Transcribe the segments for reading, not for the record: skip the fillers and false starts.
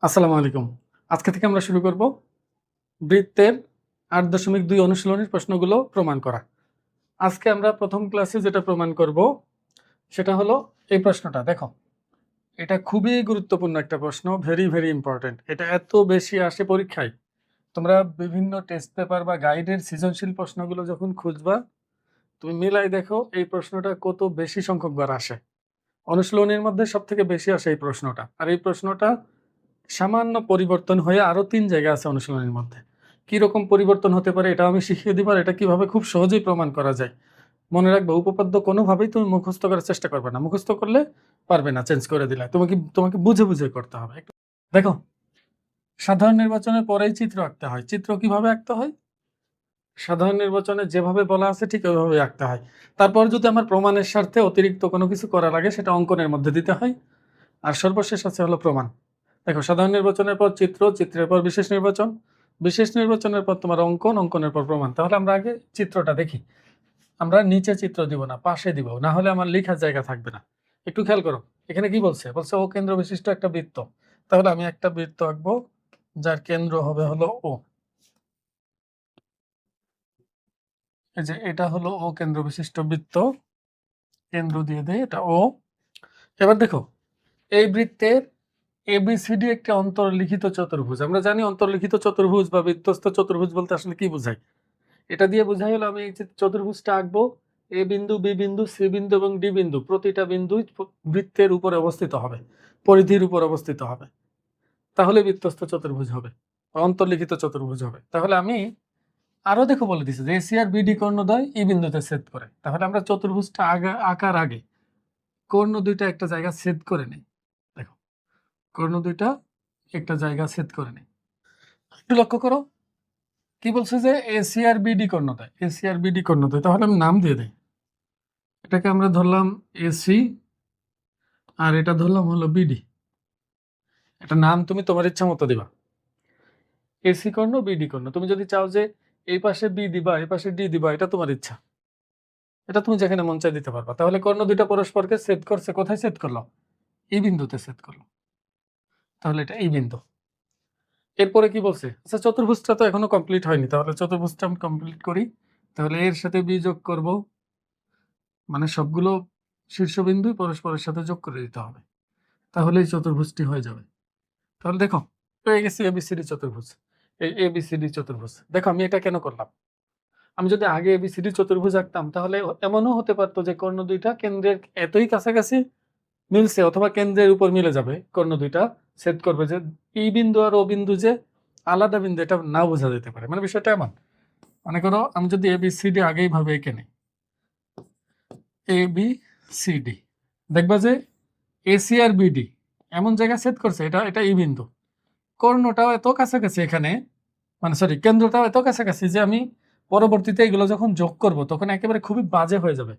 আসসালামু আলাইকুম। আজকে থেকে আমরা শুরু করব বৃত্তের ৮.২ অনুশীলনীর প্রশ্নগুলো প্রমাণ করা। আজকে আমরা প্রথম ক্লাসে যেটা প্রমাণ করব সেটা হলো এই প্রশ্নটা। দেখো, এটা খুবই গুরুত্বপূর্ণ একটা প্রশ্ন, ভেরি ইম্পর্টেন্ট। এটা এত বেশি আসে পরীক্ষায়। তোমরা বিভিন্ন টেস্ট পেপার বা গাইডের সৃজনশীল প্রশ্নগুলো যখন খুঁজবা, তুমি মিলাই দেখো এই প্রশ্নটা কত বেশি সংখ্যকবার আসে। অনুশীলনীর মধ্যে সবথেকে বেশি আসে এই প্রশ্নটা। আর এই প্রশ্নটা সামান্য পরিবর্তন হয়ে আরো ৩ জায়গা আছে অনুশীলনের মধ্যে। কি রকম পরিবর্তন হতে পারে এটাও আমি শিখিয়ে দিব, আর এটা কিভাবে খুব সহজেই প্রমাণ করা যায়। মনে রাখবে, উপপাদ্য কোনোভাবেই তুমি মুখস্থ করার চেষ্টা করবে না। মুখস্থ করলে পারবে না, চেঞ্জ করে দিলে। তোমাকে বুঝে করতে হবে। একটু দেখো, সাধারণ নির্বাচনের পরেই চিত্র আঁকতে হয়। চিত্র কিভাবে আঁকতে হয়? সাধারণ নির্বাচনে যেভাবে বলা আছে ঠিক ওইভাবে আঁকতে হয়। তারপর যদি আমার প্রমাণের স্বার্থে অতিরিক্ত কোনো কিছু করা লাগে সেটা অঙ্কনের মধ্যে দিতে হয়। আর সর্বশেষ আছে হলো প্রমাণ। দেখো, সাধারণ নির্বাচনের পর চিত্র, চিত্রের পর বিশেষ নির্বাচন, বিশেষ নির্বাচনের পর তোমার অঙ্কন, অঙ্কনের পর প্রমাণ। তাহলে আমরা আগে চিত্রটা দেখি। আমরা নিচে চিত্র দিব না, পাশে দিব, না হলে আমার লেখার জায়গা থাকবে না। একটু খেয়াল করো, এখানে কি বলছে? বলছে ও কেন্দ্র বিশিষ্ট একটা বৃত্ত। তাহলে আমি একটা বৃত্ত আঁকবো যার কেন্দ্র হবে হলো ও। এই যে এটা হলো ও কেন্দ্র বিশিষ্ট বৃত্ত, কেন্দ্র দিয়ে দেয়, এটা ও। এবার দেখো, এই বৃত্তের এবিসিডি একটি অন্তর্লিখিত চতুর্ভুজ। আমরা জানি অন্তর্লিখিত চতুর্ভুজ বা বৃত্তস্থ চতুর্ভুজ বলতে আসলে কি বোঝায়। এটা দিয়ে বোঝাই হলো আমি এই যে চতুর্ভুজটা আঁকবো, এ বিন্দু, বি বিন্দু, সি বিন্দু এবং ডি বিন্দু প্রতিটা বিন্দু বৃত্তের উপরে অবস্থিত হবে, পরিধির উপর অবস্থিত হবে। তাহলে বৃত্তস্থ চতুর্ভুজ হবে, অন্তর্লিখিত চতুর্ভুজ হবে। তাহলে আমি আরো দেখো বলে দিছি যে এসি আর বিডি কর্ণদ্বয় ই বিন্দুতে ছেদ করে। তাহলে আমরা চতুর্ভুজটা আঁকার আগে কর্ণ দুইটা একটা জায়গা ছেদ করে নেই। দেখো, কর্ণ দুইটা একটা জায়গা ছেদ করে নেই। একটু লক্ষ্য করো, কি বলছে যে এসি আর বিডি কর্ণদ্বয়, এসি আর বিডি কর্ণদ্বয়। তাহলে আমি নাম দিয়ে দেই, এটাকে আমরা ধরলাম এসি আর এটা ধরলাম হলো বিডি। এটা নাম তুমি তোমার ইচ্ছা মতো দিবা, এসি কর্ণ, বিডি কর্ণ। তুমি যদি চাও যে এই পাশে বি দিবা, এই পাশে ডি দিবা, এটা তোমার ইচ্ছা, এটা তুমি যেখানে মন চাই দিতে পারবা। তাহলে কর্ণ দুইটা পরস্পরকে ছেদ করছে, কোথায় ছেদ করলো? এই বিন্দুতে ছেদ করলো। তাহলে এটা এই বিন্দু। এরপরে কি বলছে? আচ্ছা, চতুর্ভুজটা তো এখনো কমপ্লিট হয়নি, তাহলে চতুর্ভুজটা আমি কমপ্লিট করি। তাহলে এর সাথে বি যোগ করব, মানে সবগুলো শীর্ষবিন্দুই পরস্পরের সাথে যোগ করে দিতে হবে, তাহলে এই চতুর্ভুজটি হয়ে যাবে। তাহলে দেখো, পেয়ে গেছি এবিসিডি চতুর্ভুজ। এই এবিসিডি চতুর্ভুজ। দেখো, আমি এটা কেন করলাম? আমি যদি আগে এবিসিডি চতুর্ভুজ আঁকতাম তাহলে এমনও হতে পারতো যে কর্ণ দুইটা কেন্দ্রের এতই কাছাকাছি মিলছে, অথবা কেন্দ্রের উপর মিলে যাবে, কর্ণ দুইটা ছেদ করবে, যে এই বিন্দু আর ও বিন্দু যে আলাদা বিন্দু এটা নাও বোঝা যেতে পারে। মানে বিষয়টা এমন, মনে করো আমি যদি এবিসিডি আগেই ভাবে এঁকে নিই, এ বি সি ডি, দেখবা যে এসি আর বিডি এমন জায়গায় ছেদ করছে, এটা এটা ই বিন্দু। কর্ণটাও এত কাছাকাছি এখানে, মানে সরি, কেন্দ্রটাও এত কাছাকাছি যে আমি পরবর্তীতে এগুলো যখন যোগ করব তখন একেবারে খুবই বাজে হয়ে যাবে,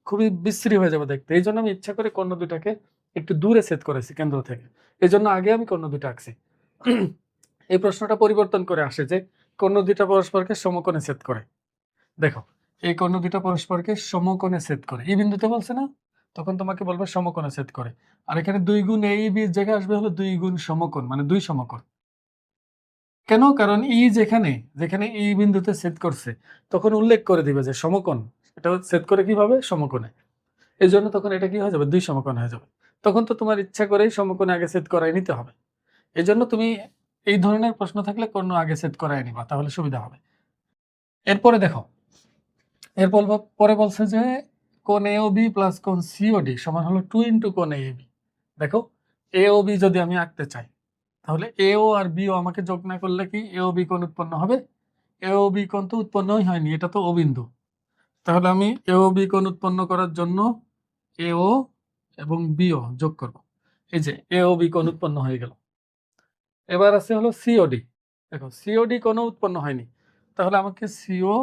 খুবই বিশ্রী হয়ে যাবে দেখতে। এই জন্য আমি ইচ্ছা করে কর্ণ দুটাকে একটু দূরে ছেদ করেছি কেন্দ্র থেকে। এই জন্য আগে আমি কর্ণ দুটা আঁকছি। এই প্রশ্নটা পরিবর্তন করে আসে যে কর্ণ দুটা পরস্পরকে সমকোণে ছেদ করে। দেখো, এই কর্ণ দুটা পরস্পরকে সমকোণে ছেদ করে, এই বিন্দুতে বলছে না, তখন তোমাকে বলবে সমকোণে ছেদ করে। আর এখানে 2 গুণ এই বি জায়গায় আসবে হলো 2 গুণ সমকোণ, মানে 2 সমকোণ। কেন? কারণ ই যেখানে যেখানে এই বিন্দুতে ছেদ করছে তখন উল্লেখ করে দিবে যে সমকোণ, এটা ছেদ করে কিভাবে? সমকোণে। এই জন্য তখন এটা কি হয়ে যাবে? 2 সমকোণ হয়ে যাবে। তখন তো তোমার ইচ্ছা করেই সমকোণে আগে ছেদ করাই নিতে হবে। এই জন্য তুমি এই ধরনের প্রশ্ন থাকলে কর্ণ আগে ছেদ করাই নিবা, তাহলে সুবিধা হবে। এরপরে দেখো, এরপর পরে বলছে যে কোণ এওবি প্লাস কোণ সিওডি সমান হলো 2 ইন্টু কোণ এবি। দেখো, এওবি যদি আমি আঁকতে চাই তাহলে এও আর বিও আমাকে যোগ না করলে কি এওবি কোণ উৎপন্ন হবে? এওবি কোণ তো উৎপন্নই হয়নি, এটা তো ও বিন্দু। তাহলে আমি এওবি কোণ উৎপন্ন করার জন্য এও এবং বিও যোগ করব। এই যে এওবি কোণ উৎপন্ন হয়ে গেল। এবার আছে হলো সিওডি। দেখো, সিওডি কোণও উৎপন্ন হয়নি, তাহলে আমাকে সিও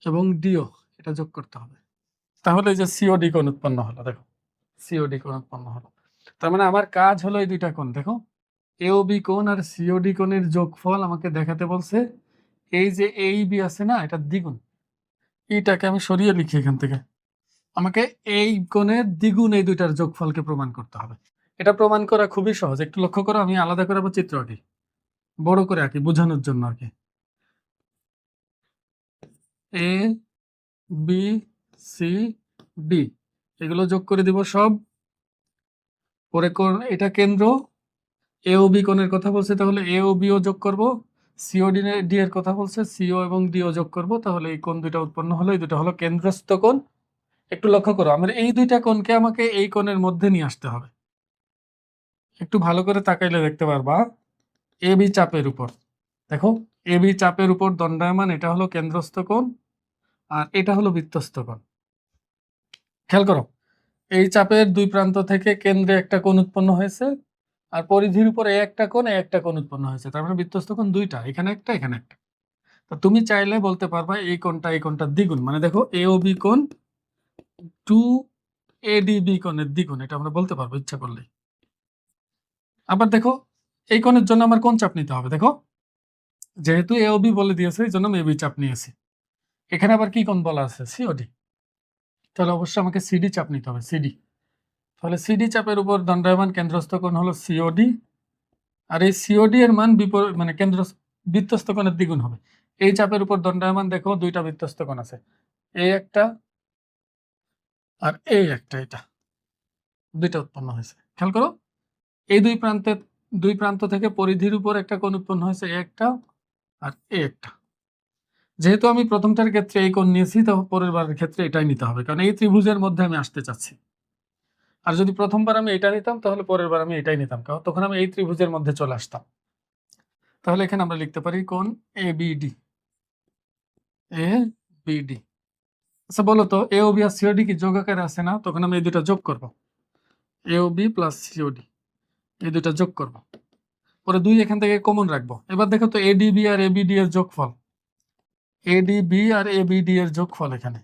এবং ডিও এটা যোগ করতে হবে। তাহলে এই যে সিওডি কোণ উৎপন্ন হলো। দেখো, সিওডি কোণ উৎপন্ন হলো। তার মানে আমার কাজ হলো এই দুইটা কোণ। দেখো, এওবি কোণ আর সিওডি কোণের যোগফল আমাকে দেখাতে বলছে। এই যে এই বি আছে না, এটা দ্বিগুণ। এইটাকে আমি সরিয়ে লিখি এখান থেকে, আমাকে এই কোণের দ্বিগুণ এই দুইটার যোগফলকে প্রমাণ করতে হবে। এটা প্রমাণ করা খুবই সহজ। একটু লক্ষ্য করো, আমি আলাদা করে আবার চিত্র আঁকি, বড় করে আঁকি বোঝানোর জন্য আর কি। এ বি সি ডি এগুলো যোগ করে দিব সব। পরে এটা কেন্দ্র, এ ও বি কোণের কথা বলছে, তাহলে এ ও বি ও যোগ করব। সিও ডি এর কথা বলছে, সিও এবং ডি ও যোগ করব, তাহলে এই কোণ দুইটা উৎপন্ন হলো। এই দুটো হলো কেন্দ্রস্থ কোণ। একটু লক্ষ্য করো, আমার এই দুইটা কোণকে আমাকে এই কোণের মধ্যে নিয়ে আসতে হবে। একটু ভালো করে তাকাইলে দেখতে পারবা এ বি চাপের উপর, দেখো এ বি চাপের উপর দণ্ডায়মান, এটা হলো কেন্দ্রস্থ কোণ আর এটা হলো বৃত্তস্থ কোণ। খেয়াল করো, এই চাপের দুই প্রান্ত থেকে কেন্দ্রে একটা কোণ উৎপন্ন হয়েছে, আর পরিধির উপর একটা কোণ উৎপন্ন হয়েছে, তার মানে বৃত্তস্থ কোণ দুইটা, এখানে একটা এখানে একটা। তো তুমি চাইলে বলতে পারবা এই কোণটা দ্বিগুণ, মানে দেখো এ ও বি কোণ 2ADB কোণের দ্বিগুণ, এটা আমরা বলতে পারবো ইচ্ছা করলে। আবার দেখো এই কোণের জন্য আমার কোন চাপ নিতে হবে, দেখো যেহেতু এ ও বি বলে দিয়েছে এই জন্য আমি এবি চাপ নিয়েছি। এখানে আবার কি কোণ বলা আছে, সিওডি, তাহলে অবশ্যই আমাকে সিডি চাপ নিতে হবে, সিডি। তাহলে সিডি চাপের উপর দণ্ডায়মান কেন্দ্রস্থ কোণ হলো সিওডি, আর এই সিওডি এর মান বিপরীত মানে বৃত্তস্থ কোণের দ্বিগুণ হবে। এই চাপের উপর দণ্ডায়মান দেখো দুইটা বৃত্তস্থ কোণ আছে, এই একটা আর এই একটা, এটা দুইটা উৎপন্ন হয়েছে। খেয়াল করো, এই দুই প্রান্ত থেকে পরিধির উপর একটা কোণ উৎপন্ন হয়েছে, এ একটা আর এ একটা। যেহেতু আমি প্রথমটার ক্ষেত্রে এই কোণ নিয়েছি, তো পরের বারের ক্ষেত্রে এটাই নিতে হবে, কারণ এই ত্রিভুজের মধ্যে আমি আসতে চাচ্ছি। আর যদি প্রথমবার আমি এটা নিতাম তাহলে পরের বার আমি এটাই নিতাম, কারণ তখন আমি এই ত্রিভুজের মধ্যে চলে আসতাম। তাহলে এখানে আমরা লিখতে পারি কোণ এ বিডি, এ বিডি। আচ্ছা বলো তো, এ ও বি আর সিওডি কি যোগ আকারে আছে না? তখন আমি এই দুটা যোগ করব, এ ও বি প্লাস সিওডি, এই দুটা যোগ করব, পরে 2 এখান থেকে কমন রাখবো। এবার দেখো তো এডিবি আর এবিডি এর যোগফল, এডিবি আর এবিডি এর যোগফল এখানে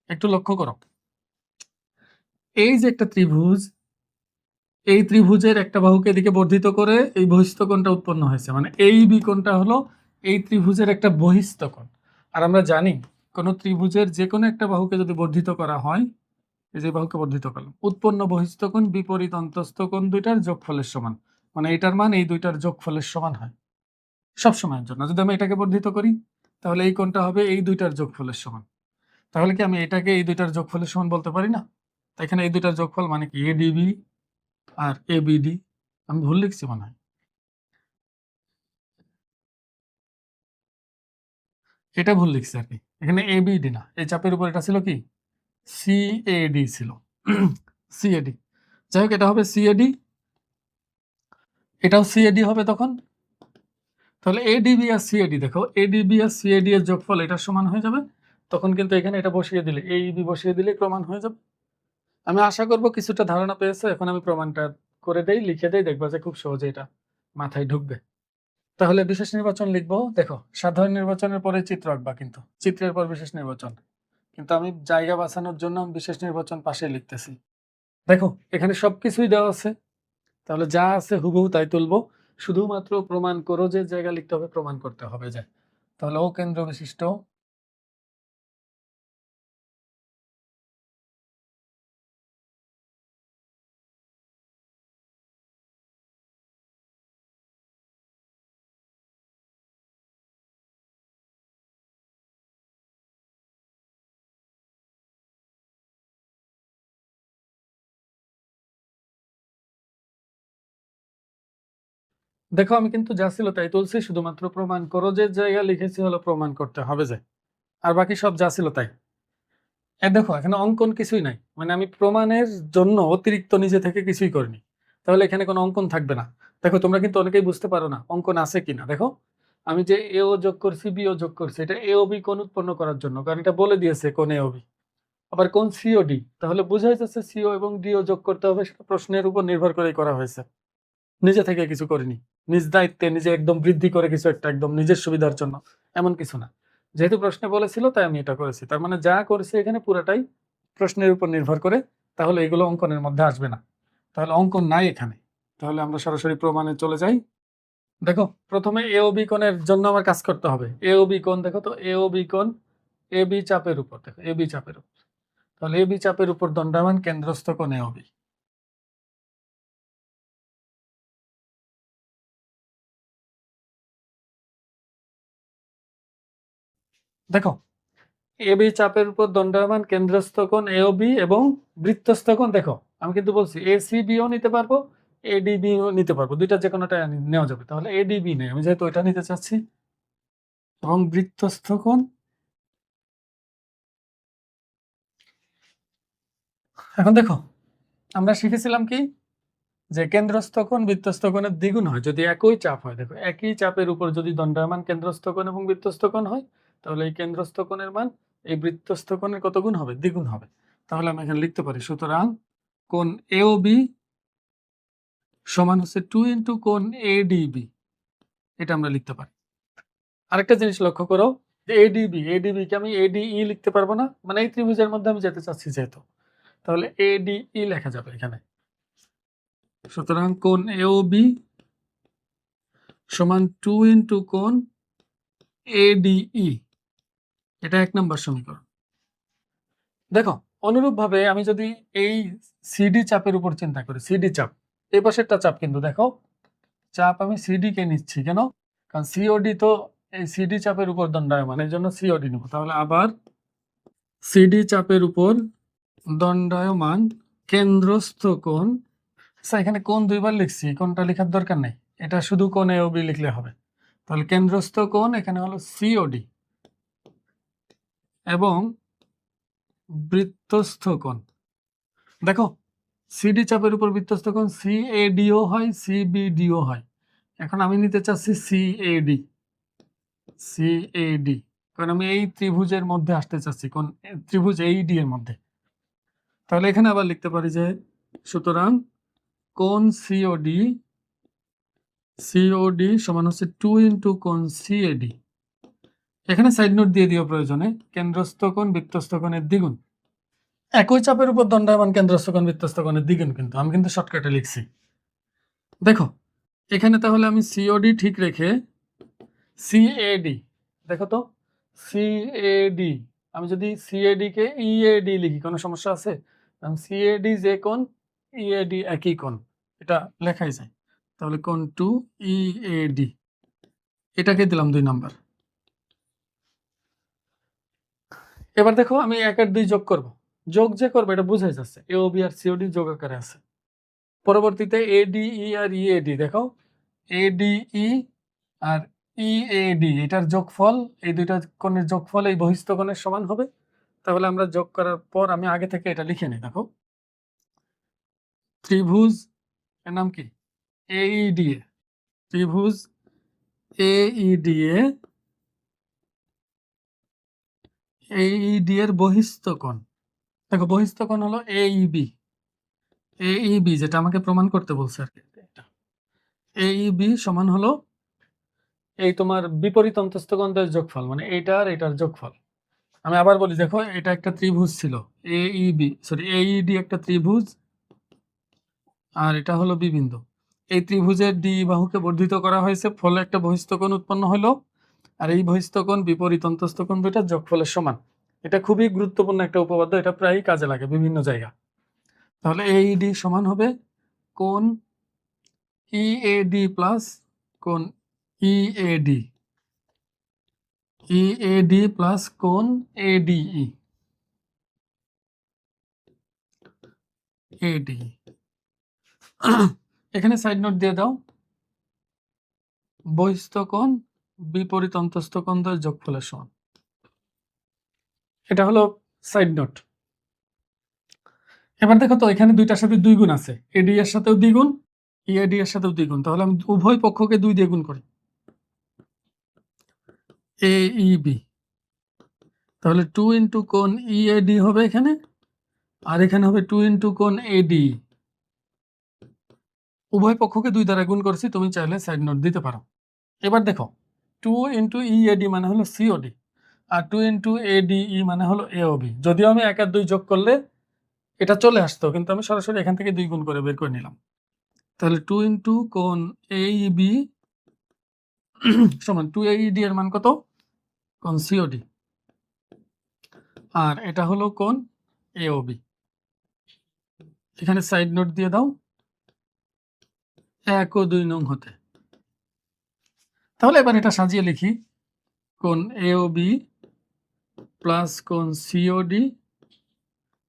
একটু লক্ষ্য করো। এই যে একটা ত্রিভুজ, এই ত্রিভুজের একটা বাহুকে এদিকে বর্ধিত করে এই বহিস্থ কোণটা উৎপন্ন হয়েছে, মানে এই বি কোণটা হলো এই ত্রিভুজের একটা বহিস্থ কোণ। আর আমরা জানি কোন ত্রিভুজের যে কোনো একটা বাহুকে যদি বর্ধিত করা হয়, এই যে বাহুকে বর্ধিত করলাম, উৎপন্ন বহিস্থ কোণ বিপরীত অন্তস্থ কোণ দুইটার যোগফলের সমান, মানে এটার মান এই দুইটার যোগফলের সমান হয় সব সময়ের জন্য। যদি আমি এটাকে বর্ধিত করি তাহলে এই কোণটা হবে এই দুইটার যোগফলের সমান। তাহলে কি আমি এটাকে এই দুইটার যোগফলের সমান বলতে পারি না? তাই এখানে এই দুইটার যোগফল মানে কি এডিবি আর এবিডি। আমি ভুল লিখছি মনে হয়, এটা ভুল লিখছি আর কি। এখানে এবিডি না, এই চাপের উপর এটা ছিল কি সিএডি ছিল, সিএডি। যাই হোক, এটা হবে সিএডি, এটাও সিএডি হবে তখন। তাহলে এডিবি আর সিএডি, দেখো এডিবি আর সিএডি এর যোগফল এটার সমান হয়ে যাবে। তখন কিন্তু এখানে এটা বসিয়ে দিলে, এইবি বসিয়ে দিলে প্রমাণ হয়ে যাবে। আমি আশা করব কিছুটা ধারণা পেয়েছো। এখন আমি প্রমাণটা করে দেই, লিখে দেই, দেখবা যে খুব সহজে এটা মাথায় ঢুকবে। তাহলে বিশেষ নির্বাচন লিখবো, দেখো সাধারণ নির্বাচনের পরে চিত্র আঁকবা, কিন্তু চিত্রের পর বিশেষ নির্বাচন, কিন্তু আমি জায়গা বাঁচানোর জন্য আমি বিশেষ নির্বাচন পাশে লিখতেছি। দেখো এখানে সবকিছুই দেওয়া আছে, তাহলে যা আছে হুবহু তাই তুলবো, শুধুমাত্র প্রমাণ করো যে জায়গা লিখতে হবে, প্রমাণ করতে হবে যে। তাহলে ও কেন্দ্র বিশিষ্ট দেখো আমি কিন্তু যা ছিল তাই তুলছি, শুধুমাত্র প্রমাণ করো যে জায়গা লিখেছি হলো প্রমাণ করতে হবে যে, আর বাকি সব যা ছিল তাই। দেখো এখানে অঙ্কন কিছুই নাই, মানে আমি প্রমাণের জন্য অতিরিক্ত নিজে থেকে কিছুই করিনি, তাহলে এখানে কোনো অঙ্কন থাকবে না। দেখো তোমরা কিন্তু অনেকেই বুঝতে পারো না অঙ্কন আছে কিনা। দেখো আমি যে এ ও যোগ করছি বি ও যোগ করছি, এটা এ ও বি কোণ উৎপন্ন করার জন্য, কারণ এটা বলে দিয়েছে কোণ এ ও বি। আবার কোণ সিও ডি, তাহলে বোঝাই যাচ্ছে সিও এবং ডি ও যোগ করতে হবে, সেটা প্রশ্নের উপর নির্ভর করেই করা হয়েছে, নিজে থেকে কিছু করিনি, নিজ দায়িত্বে নিজে একদম বৃদ্ধি করে কিছু একটা একদম নিজের সুবিধার জন্য, এমন কিছু না। যেহেতু প্রশ্নে বলেছিল তাই আমি এটা করেছি, তার মানে যা করেছি এখানে পুরাটাই প্রশ্নের উপর নির্ভর করে, তাহলে এগুলো অঙ্কনের মধ্যে আসবে না, তাহলে অঙ্কন নাই এখানে। তাহলে আমরা সরাসরি প্রমাণে চলে যাই। দেখো প্রথমে এ ও বি কোণের জন্য আমার কাজ করতে হবে। এ ও বি কোণ, দেখো তো এ ও বি কোণ এ বি চাপের উপর, দেখো এ বি চাপের উপর, তাহলে এ বি চাপের উপর দণ্ডায়মান কেন্দ্রস্থ কোণ এ ও বি। দেখো এবি চাপের উপর দণ্ডায়মান কেন্দ্রস্থ কোণ এওবি এবং বৃত্তস্থ কোণ, দেখো আমি কিন্তু বলছি এসিবিও নিতে পারবো, এডিবিও নিতে পারবো, দুইটা যে কোনোটা নেওয়া যাবে। তাহলে এডিবি নেই, আমি যেহেতু ওইটা নিতে চাচ্ছি, এবং বৃত্তস্থ কোণ। এখন দেখো আমরা শিখেছিলাম কি, যে কেন্দ্রস্থ কোণ বৃত্তস্থ কোণের দ্বিগুণ হয় যদি একই চাপ হয়। দেখো একই চাপের উপর যদি দণ্ডায়মান কেন্দ্রস্থ কোণ এবং বৃত্তস্থ কোণ হয়, তাহলে এই কেন্দ্রস্থ কোণের মান এই বৃত্তস্থ কোণের কত গুণ হবে? দ্বিগুণ হবে। তাহলে আমি এখানে লিখতে পারি, সুতরাং কোণ এওবি সমান হচ্ছে 2 ইন্টু কোণ এডিবি, এটা আমরা লিখতে পারি। আরেকটা জিনিস লক্ষ্য করো, যে এডিবি কে আমি এডিই লিখতে পারবো না, মানে এই ত্রিভুজের মধ্যে আমি যেতে চাচ্ছি যেহেতু, তাহলে এডিই লেখা যাবে এখানে। সুতরাং কোণ এওবি সমান 2 ইন্টু কোণ এডিই, এটা 1 নম্বর সমীকরণ। দেখো অনুরূপভাবে আমি যদি এই সিডি চাপের উপর চিন্তা করি, সিডি চাপ এই পাশেরটা চাপ, কিন্তু দেখো চাপ আমি সিডি কে নিচ্ছি কেন? কারণ সিওডি তো এই সিডি চাপের উপর দণ্ডায়মান, এই জন্য সিওডি নেব। তাহলে আবার সিডি চাপের উপর দণ্ডায়মান কেন্দ্রস্থ কোণ, এখানে কোণ দুইবার লিখছি, কোণটা লেখার দরকার নেই, এটা শুধু কোণ এওবি লিখলে হবে। তাহলে কেন্দ্রস্থ কোণ এখানে হলো সিওডি এবং বৃত্তস্থ কোণ, দেখো সিডি চাপের উপর বৃত্তস্থ কোণ সিএডিও হয়, সিবিডিও হয়। এখন আমি নিতে চাচ্ছি সিএডি, সিএডি কারণ আমি এই ত্রিভুজের মধ্যে আসতে চাচ্ছি, কোন ত্রিভুজ এইডি এর মধ্যে। তাহলে এখানে আবার লিখতে পারি যে সুতরাং কোণ সিওডি সমান হচ্ছে 2 ইন্টু কোণ সিএডি। এখানে সাইড নোট দিয়ে দিও প্রয়োজনে, কেন্দ্রস্থ কোণ বৃত্তস্থ কোণের দ্বিগুণ। একই চাপের উপর দণ্ডায়মান কেন্দ্রস্থ কোণ বৃত্তস্থ কোণের দ্বিগুণ, কিন্তু আমি কিন্তু শর্টকাটে লিখছি। দেখো এখানে তাহলে আমি সিওডি ঠিক রেখে সিএডি, দেখো তো সিএডি, আমি যদি সিএডি কে ইএডি লিখি কোনো সমস্যা আছে? কারণ সিএডি যে কোণ, ইএডি একই কোণ, এটা লেখাই যায়। তাহলে কোণ 2 ইএডি, এটাকে দিলাম 2 নাম্বার। এবার দেখো আমি 1 আর 2 যোগ করব, যোগ যে করবো এটা বুঝাই যাচ্ছে, এওবি আর সিওডি যোগ আকারে আছে। পরবর্তীতে এডিই আর ইএডি, দেখো এডিই আর ইএডি এটার যোগফল, এই দুইটা কোণের যোগফল এই বহিস্থ কোণের সমান হবে। তাহলে আমরা যোগ করার পর আমি আগে থেকে এটা লিখে নিই, দেখো ত্রিভুজ এর নাম কি এইডিএ, ত্রিভুজ এইডিএ, এইডি এর বহিস্থ কোণ, দেখো বহিস্থ কোণ হলো এইবি, এইবি যেটা আমাকে প্রমাণ করতে বলছে আর কি, এইবি সমান হলো এই তোমার বিপরীত অন্তস্থ কোণের যোগফল, মানে এইটা আর এটার যোগফল। আমি আবার বলি, দেখো এটা একটা ত্রিভুজ ছিল এইডি একটা ত্রিভুজ, আর এটা হলো বি বিন্দু। এই ত্রিভুজের ডি বাহুকে বর্ধিত করা হয়েছে, ফলে একটা বহিস্থ কোণ উৎপন্ন হলো, আর এই বহিস্থ কোণ বিপরীত অন্তস্থ কোণ দুইটা যোগফলের সমান। এটা খুবই গুরুত্বপূর্ণ একটা উপপাদ্য, এটা প্রায়ই কাজে লাগে বিভিন্ন জায়গা। তাহলে এইডি সমান হবে কোণ ইএডি প্লাস কোণ ইএডি, ইএডি প্লাস কোণ এডিই, এডি। এখানে সাইড নোট দিয়ে দাও, বহিস্থ কোণ বিপরীত অন্তস্থ কোণ দ্বয়ের যোগফলের সমান, এটা হলো সাইড নোট। এবার দেখো তো এখানে দুইটার সাথে 2 গুণ আছে, এডি এর সাথেও দ্বিগুণ, ইএডি এর সাথেও দ্বিগুণ, তাহলে আমি উভয় পক্ষকে 2 দিয়ে গুণ করি, এইবি, তাহলে 2 ইন্টু কোণ ইএডি হবে এখানে, আর এখানে হবে 2 ইন্টু কোণ এডি, উভয় পক্ষকে 2 দ্বারা গুণ করছি, তুমি চাইলে সাইড নোট দিতে পারো। এবার দেখো 2 ইন্টু ইএডি মানে হলো সিওডি, আর 2 ইন্টু এডিই মানে হলো এওবি। যদিও আমি 1 আর 2 যোগ করলে এটা চলে আসতো, কিন্তু আমি সরাসরি এখান থেকে 2 গুণ করে বের করে নিলাম। তাহলে 2 ইন্টু কোণ এইবি সমান 2 এইডি এর মান কত? কোণ সিওডি, আর এটা হলো কোণ এওবি। এখানে সাইড নোট দিয়ে দাও 1 ও 2 নং হতে। তাহলে এবার এটা সাজিয়ে লিখি, কোণ এওবি প্লাস কোণ সিওডি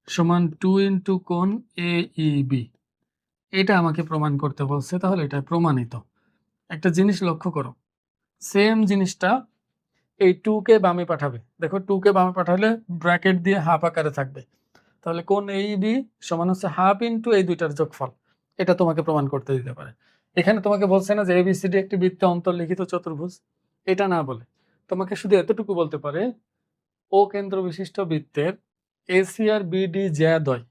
সমান 2 ইন্টু কোণ এইবি। এটা আমাকে প্রমাণ করতে বলছে, তাহলে এটা প্রমাণিত। একটা জিনিস লক্ষ্য করো, সেম জিনিসটা এই 2 কে বামে পাঠাবে। দেখো 2 কে বামে পাঠালে ব্র্যাকেট দিয়ে হাফ আকারে থাকবে, তাহলে কোণ এইবি সমান হচ্ছে হাফ ইন্টু এই দুইটার যোগফল। এটা তোমাকে প্রমাণ করতে দিতে পারে। এখানে তোমাকে বলছে না যে এবিসিডি একটি বৃত্তে অন্তর্লিখিত চতুর্ভুজ, এটা না বলে তোমাকে শুধু এতটুকু বলতে পারে ও কেন্দ্র বিশিষ্ট বৃত্তের এসি আর বিডি জ্যাদ্বয়,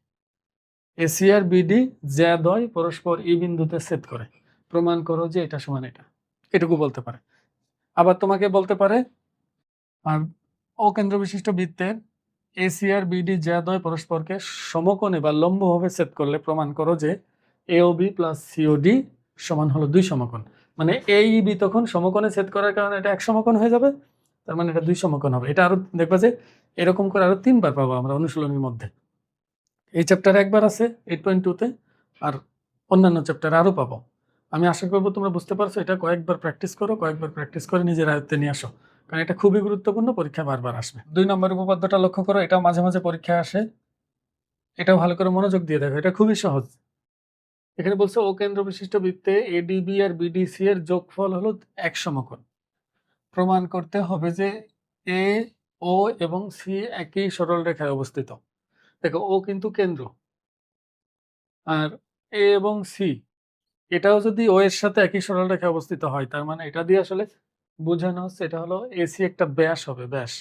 এসি আর বিডি জ্যাদ্বয় পরস্পর ই বিন্দুতে ছেদ করে, প্রমাণ করো যে এটা সমান এটা। এটুকু বলতে পারে। আবার তোমাকে বলতে পারে আর ও কেন্দ্র বিশিষ্ট বৃত্তের এসি আর বিডি জ্যাদ্বয় পরস্পরকে সমকোণে বা লম্বভাবে ছেদ করলে প্রমাণ করো যে এওবি প্লাস সিওডি সমান হলো 2 সমকোণ। মানে এইবি তখন সমকোণে ছেদ করার কারণে এটা এক সমকোণ হয়ে যাবে, তার মানে এটা 2 সমকোণ হবে। এটা আরো দেখবা যে এরকম করে আরো 3বার পাবো আমরা অনুশীলনীর মধ্যে। এই চ্যাপ্টারে একবার আছে 8.2-তে, আর অন্যান্য চ্যাপ্টারে আরো পাবো। আমি আশা করবো তোমরা বুঝতে পারছো। এটা কয়েকবার প্র্যাকটিস করো, কয়েকবার প্র্যাকটিস করে নিজের আয়ত্তে নিয়ে আসো, কারণ এটা খুবই গুরুত্বপূর্ণ, পরীক্ষা বারবার আসবে। 2 নম্বর উপপাদ্যটা লক্ষ্য করো, এটাও মাঝে মাঝে পরীক্ষায় আসে, এটাও ভালো করে মনোযোগ দিয়ে দেখো, এটা খুবই সহজ। এখানে বলছে ও কেন্দ্র বিশিষ্ট বৃত্তে এডিবি আর বিডিসি এর যোগফল হলো এক সমকোণ। প্রমাণ করতে হবে যে এ, ও এবং সি একই সরল রেখায় অবস্থিত। দেখো ও কিন্তু কেন্দ্র, আর এ এবং সি এটাও যদি ও এর সাথে একই সরল রেখায় অবস্থিত হয়, তার মানে এটা দিয়ে আসলে বোঝানো হচ্ছে এটা হলো এসি একটা ব্যাস হবে, ব্যাস।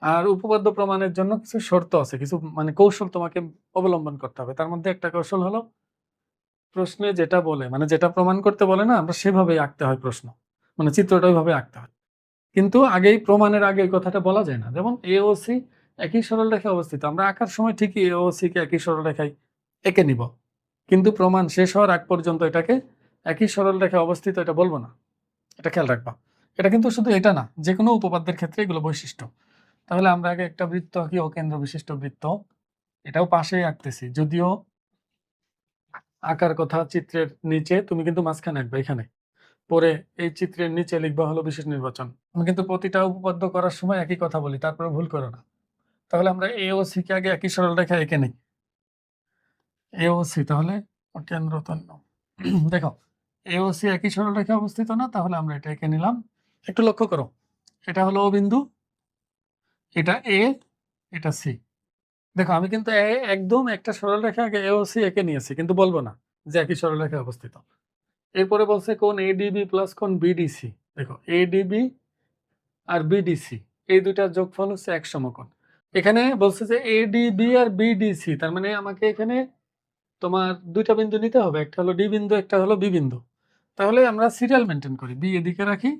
আর উপপাদ্য প্রমাণের জন্য কিছু শর্ত আছে, কিছু মানে কৌশল তোমাকে অবলম্বন করতে হবে। তার মধ্যে একটা কৌশল হলো প্রশ্নে যেটা বলে, মানে যেটা প্রমাণ করতে বলে না, আমরা সেভাবেই আঁকতে হয় প্রশ্ন, মানে চিত্রটা ওইভাবে আঁকতে হয়। কিন্তু আগেই প্রমাণের আগে এই কথাটা বলা যায় না। যেমন এ ও সি একই সরল রেখায় অবস্থিত, আমরা আঁকার সময় ঠিকই এ ও সি কে একই সরল রেখায় এঁকে নিব, কিন্তু প্রমাণ শেষ হওয়ার আগ পর্যন্ত এটাকে একই সরল রেখায় অবস্থিত এটা বলবো না। এটা খেয়াল রাখবা। এটা কিন্তু শুধু এটা না, যে কোনো উপপাদ্যের ক্ষেত্রে এগুলো বৈশিষ্ট্য। তাহলে আমরা আগে একটা বৃত্ত আঁকি, ও কেন্দ্র বিশিষ্ট বৃত্ত। এটাও পাশেই আঁকতেছি, যদিও আঁকার কথা চিত্রের নিচে, তুমি কিন্তু মাঝখানে আঁকবে এখানে, পরে এই চিত্রের নিচে লিখবা হলো বিশেষ নির্বাচন। আমি কিন্তু প্রতিটা উপপাদ্য করার সময় একই কথা বলি, তারপরে ভুল করো না। তাহলে আমরা এ ও সি কে আগে একই সরল রেখা এঁকে নিই। এ ও সি তাহলে কেন্দ্র তন্ন দেখো এ ও সি একই সরল রেখা অবস্থিত না, তাহলে আমরা এটা এঁকে নিলাম। একটু লক্ষ্য করো, এটা হলো ও বিন্দু, এটা এ, এটা সি। দেখো আমি কিন্তু একদম একটা সরল রেখা আগে এ ও সি এঁকে নিয়েছি, কিন্তু বলবো না যে একই সরল রেখায় অবস্থিত। এরপরে বলছে কোন এডিবি প্লাস কোন বিডিসি। দেখো এডিবি আর বিডিসি এই দুইটার যোগফল হচ্ছে এক সমকোণ। এখানে বলছে যে এডিবি আর বিডিসি, তার মানে আমাকে এখানে তোমার দুইটা বিন্দু নিতে হবে, একটা হলো ডি বিন্দু, একটা হলো বি বিন্দু। তাহলে আমরা সিরিয়াল মেনটেন করি, বি এদিকে রাখি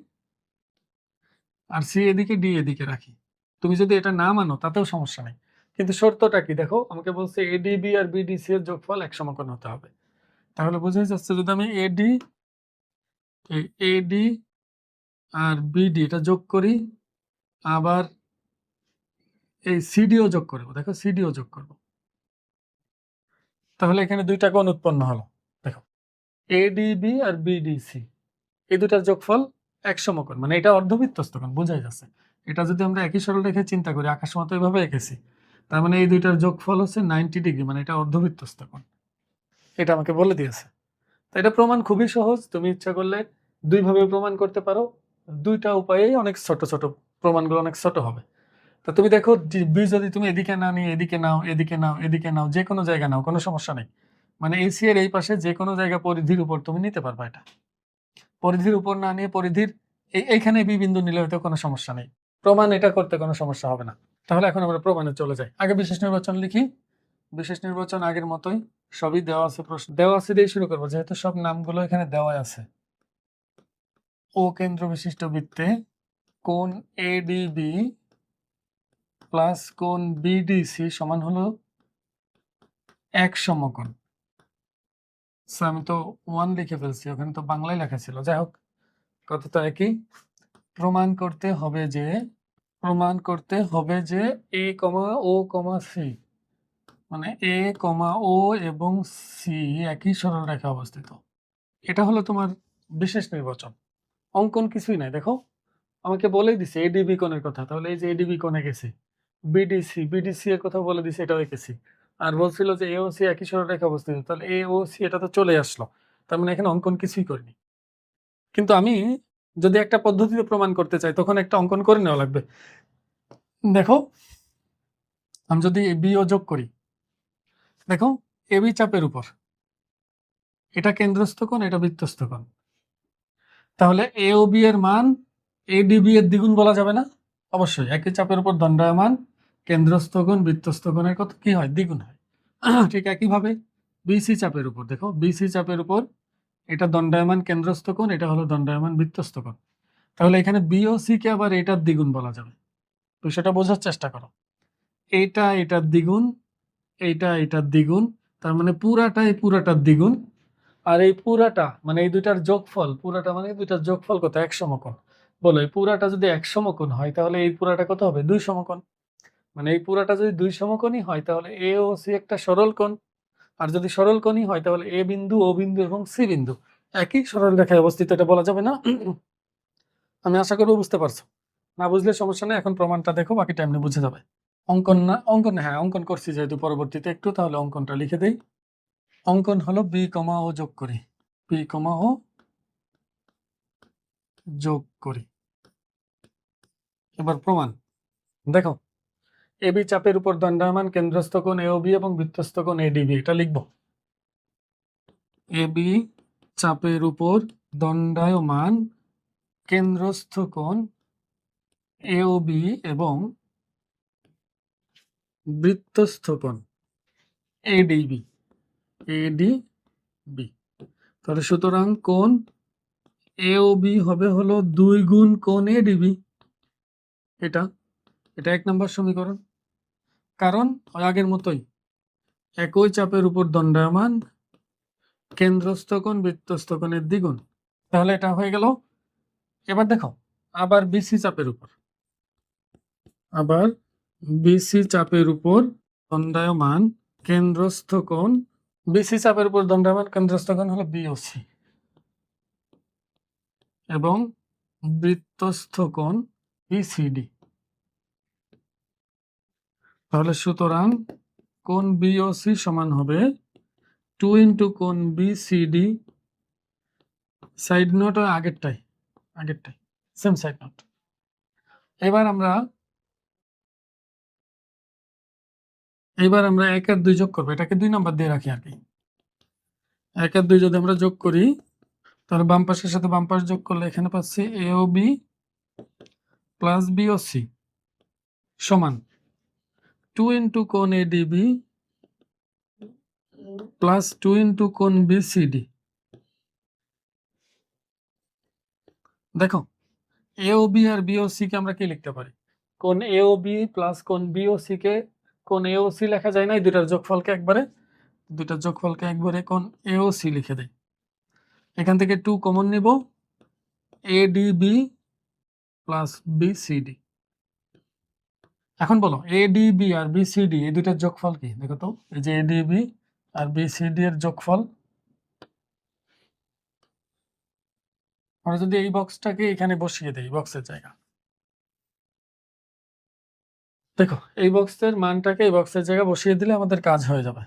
আর সি এদিকে, ডি এদিকে রাখি। তুমি যদি এটা না মানো তাতেও সমস্যা নেই, কিন্তু শর্তটা কি দেখো, আমাকে বলছে এডিবি আর বিডিসি এর যোগফল এক সমকোণ হতে হবে। তাহলে বোঝাই যাচ্ছে যদি আমি এডি আর বিডি এটা যোগ করি, আবার এই সিডিও যোগ করবো, দেখো সিডিও যোগ করবো, তাহলে এখানে দুইটা কোণ উৎপন্ন হলো। দেখো এডিবি আর বিডিসি এই দুটার যোগফল এক সমকোণ, মানে এটা অর্ধবৃত্তস্থ কোণ, বোঝাই যাচ্ছে। এটা যদি আমরা একই সরল রেখে চিন্তা করি, আকাশ মতো এভাবে এঁকেছি, তার মানে এই দুইটার যোগফল হচ্ছে 90 ডিগ্রি, মানে এটা অর্ধবৃত্তস্থ কোণ। এটা আমাকে বলে দিয়েছে। তো এটা প্রমাণ খুবই সহজ, তুমি ইচ্ছা করলে দুইভাবে প্রমাণ করতে পারো। দুইটা উপায়েই অনেক ছোট ছোট প্রমাণগুলো অনেক ছোট হবে। তা তুমি দেখো বি যদি তুমি এদিকে না নিয়ে এদিকে নাও, এদিকে নাও, এদিকে নাও, যে কোনো জায়গা নাও, কোনো সমস্যা নেই। মানে এসি এর এই পাশে যে কোনো জায়গা পরিধির উপর তুমি নিতে পারবা। এটা পরিধির উপর না নিয়ে পরিধির এইখানে বি বিন্দু নিলে হয়তো কোনো সমস্যা নেই, প্রমাণ এটা করতে কোনো সমস্যা হবে না। তাহলে এখন আমরা প্রমাণে চলে যাই। আগে বিশেষ নির্বাচন লিখি। বিশেষ নির্বাচন আগের মতোই, সবই দেওয়া আছে, প্রশ্ন দেওয়া আছে দিয়ে শুরু করবো, যেহেতু সব নামগুলো এখানে দেওয়া আছে। ও কেন্দ্র বিশিষ্ট বৃত্তে কোণ এডিবি প্লাস কোণ বিডিসি সমান হলো এক সমকোণ। আমি তো 1 লিখে ফেলছি, ওখানে তো বাংলায় লেখা ছিল, যাই হোক কথা তো একই। প্রমাণ করতে হবে যে এ কমা ও কমা সি, মানে এ কমা ও এবং সি একই সরল রেখা অবস্থিত। এটা হলো তোমার বিশেষ নির্বাচন। অঙ্কন কিছুই নাই, দেখো আমাকে বলেই দিছে এডিবি কোণের কথা, তাহলে এই যে এডিবি কোণে গেছি, বিডিসি এর কথা বলে দিছি, এটাও এঁকেছি। আর বলছিল যে এওসি একই সরলরেখায় অবস্থিত, তাহলে এওসি এটা তো চলে আসলো, তার মানে এখানে অঙ্কন কিছুই করিনি। কিন্তু আমি যদি একটা পদ্ধতিতে প্রমাণ করতে চাই তখন একটা অঙ্কন করে নেওয়া লাগবে। দেখো, আমি যদি বিও যোগ করি, দেখো এবি চাপের উপর, এটা কেন্দ্রস্থ কোণ, এটা বৃত্তস্থ কোণ, তাহলে এ ও বি এর মান এডিবি এর দ্বিগুণ বলা যাবে না? অবশ্যই, একই চাপের উপর দণ্ডায়মান কেন্দ্রস্থ কোণ বৃত্তস্থ কোণের কত কি হয়? দ্বিগুণ হয়। ঠিক একইভাবে বিসি চাপের উপর, দেখো বিসি চাপের উপর এটা দণ্ডায়মান কেন্দ্রস্থ কোণ, এটা হলো দণ্ডায়মান বৃত্তস্থ কোণ, তাহলে এখানে বিওসি কে আবার এটার দ্বিগুণ বলা যাবে। তো সেটা বোঝার চেষ্টা করো, এইটা এটার দ্বিগুণ, এইটা এটার দ্বিগুণ, তার মানে পুরাটার দ্বিগুণ, আর এই পুরাটা মানে এই দুইটার যোগফল, পুরাটা মানে এই দুইটার যোগফল কত? 1 সমকোণ। বলো এই পুরাটা যদি 1 সমকোণ হয় তাহলে এই পুরাটা কত হবে? 2 সমকোণ। মানে এই পুরাটা যদি 2 সমকোণই হয় তাহলে এ ও সি একটা সরল কোণ, আর যদি সরল কোণই হয় তাহলে এ বিন্দু, ও বিন্দু এবং সি বিন্দু একই সরল রেখায় অবস্থিত, এটা বলা যাবে না? আমি আশা করবো বুঝতে পারছো। না বুঝলে সমস্যা নেই, এখন প্রমাণটা দেখো, বাকিটা এমনি বুঝে যাবে। অঙ্কন হ্যাঁ অঙ্কন করছি যেহেতু পরবর্তীতে একটু, তাহলে অঙ্কনটা লিখে দেই। অঙ্কন হলো বি কমা ও যোগ করি, বি কমা ও যোগ করি। এবার প্রমাণ দেখো, এবি চাপের উপর দণ্ডায়মান কেন্দ্রস্থ কোণ এওবি এবং বৃত্তস্থ কোণ এডিবি, এটা লিখবো। এবি চাপের উপর দণ্ডায়মান কেন্দ্রস্থ কোণ এওবি এবং বৃত্তস্থ কোণ এডিবি, এডিবি। তাহলে সুতরাং কোণ এওবি হবে হলো 2 গুণ কোণ এডিবি, এটা এটা 1 নম্বর সমীকরণ। কারণ ওই আগের মতোই একই চাপের উপর দণ্ডায়মান কেন্দ্রস্থ কোণ বৃত্তস্থ কোণের দ্বিগুণ, তাহলে এটা হয়ে গেল। এবার দেখো, আবার বিসি চাপের উপর, আবার বিসি চাপের উপর দণ্ডায়মান কেন্দ্রস্থ কোণ, বিসি চাপের উপর দণ্ডায়মান কেন্দ্রস্থ কোণ হলো বিওসি এবং বৃত্তস্থ কোণ বিসিডি। তাহলে সুতরাং কোণ বিওসি সমান হবে 2 ইন্টু কোণ বিসিডি, সাইড নোট আগেরটাই সেম সাইড নোট। এবার আমরা 1 আর 2 যোগ করবো, এটাকে 2 নাম্বার দিয়ে রাখি আর কি। 1 আর 2 যদি আমরা যোগ করি তাহলে বাম পাশের সাথে বাম পাশ যোগ করলে এখানে পাচ্ছি এওবি প্লাস বিওসি সমান 2 ইন্টু কোণ এডিবি প্লাস 2 ইন্টু কোণ বিসিডি। দেখো এওবি আর বিওসি কে আমরা কি লিখতে পারি? কোণ এওবি প্লাস কোণ বিওসি কে কোণ এওসি লেখা যায় না, এই দুটার যোগফলকে একবারে কোণ এওসি লিখে দেয়। এখান থেকে 2 কমন নিব, এডিবি প্লাস বিসিডি। এখন বলো এডিবি আর বিসিডি এই দুটার যোগফল কি? দেখো তো, এই যে এডিবি আর বিসিডি এর যোগফল, আমরা যদি এই বক্সটাকে এখানে বসিয়ে দেই, বক্সের জায়গা, দেখো এই বক্সের মানটাকে এই বক্সের জায়গায় বসিয়ে দিলে আমাদের কাজ হয়ে যাবে।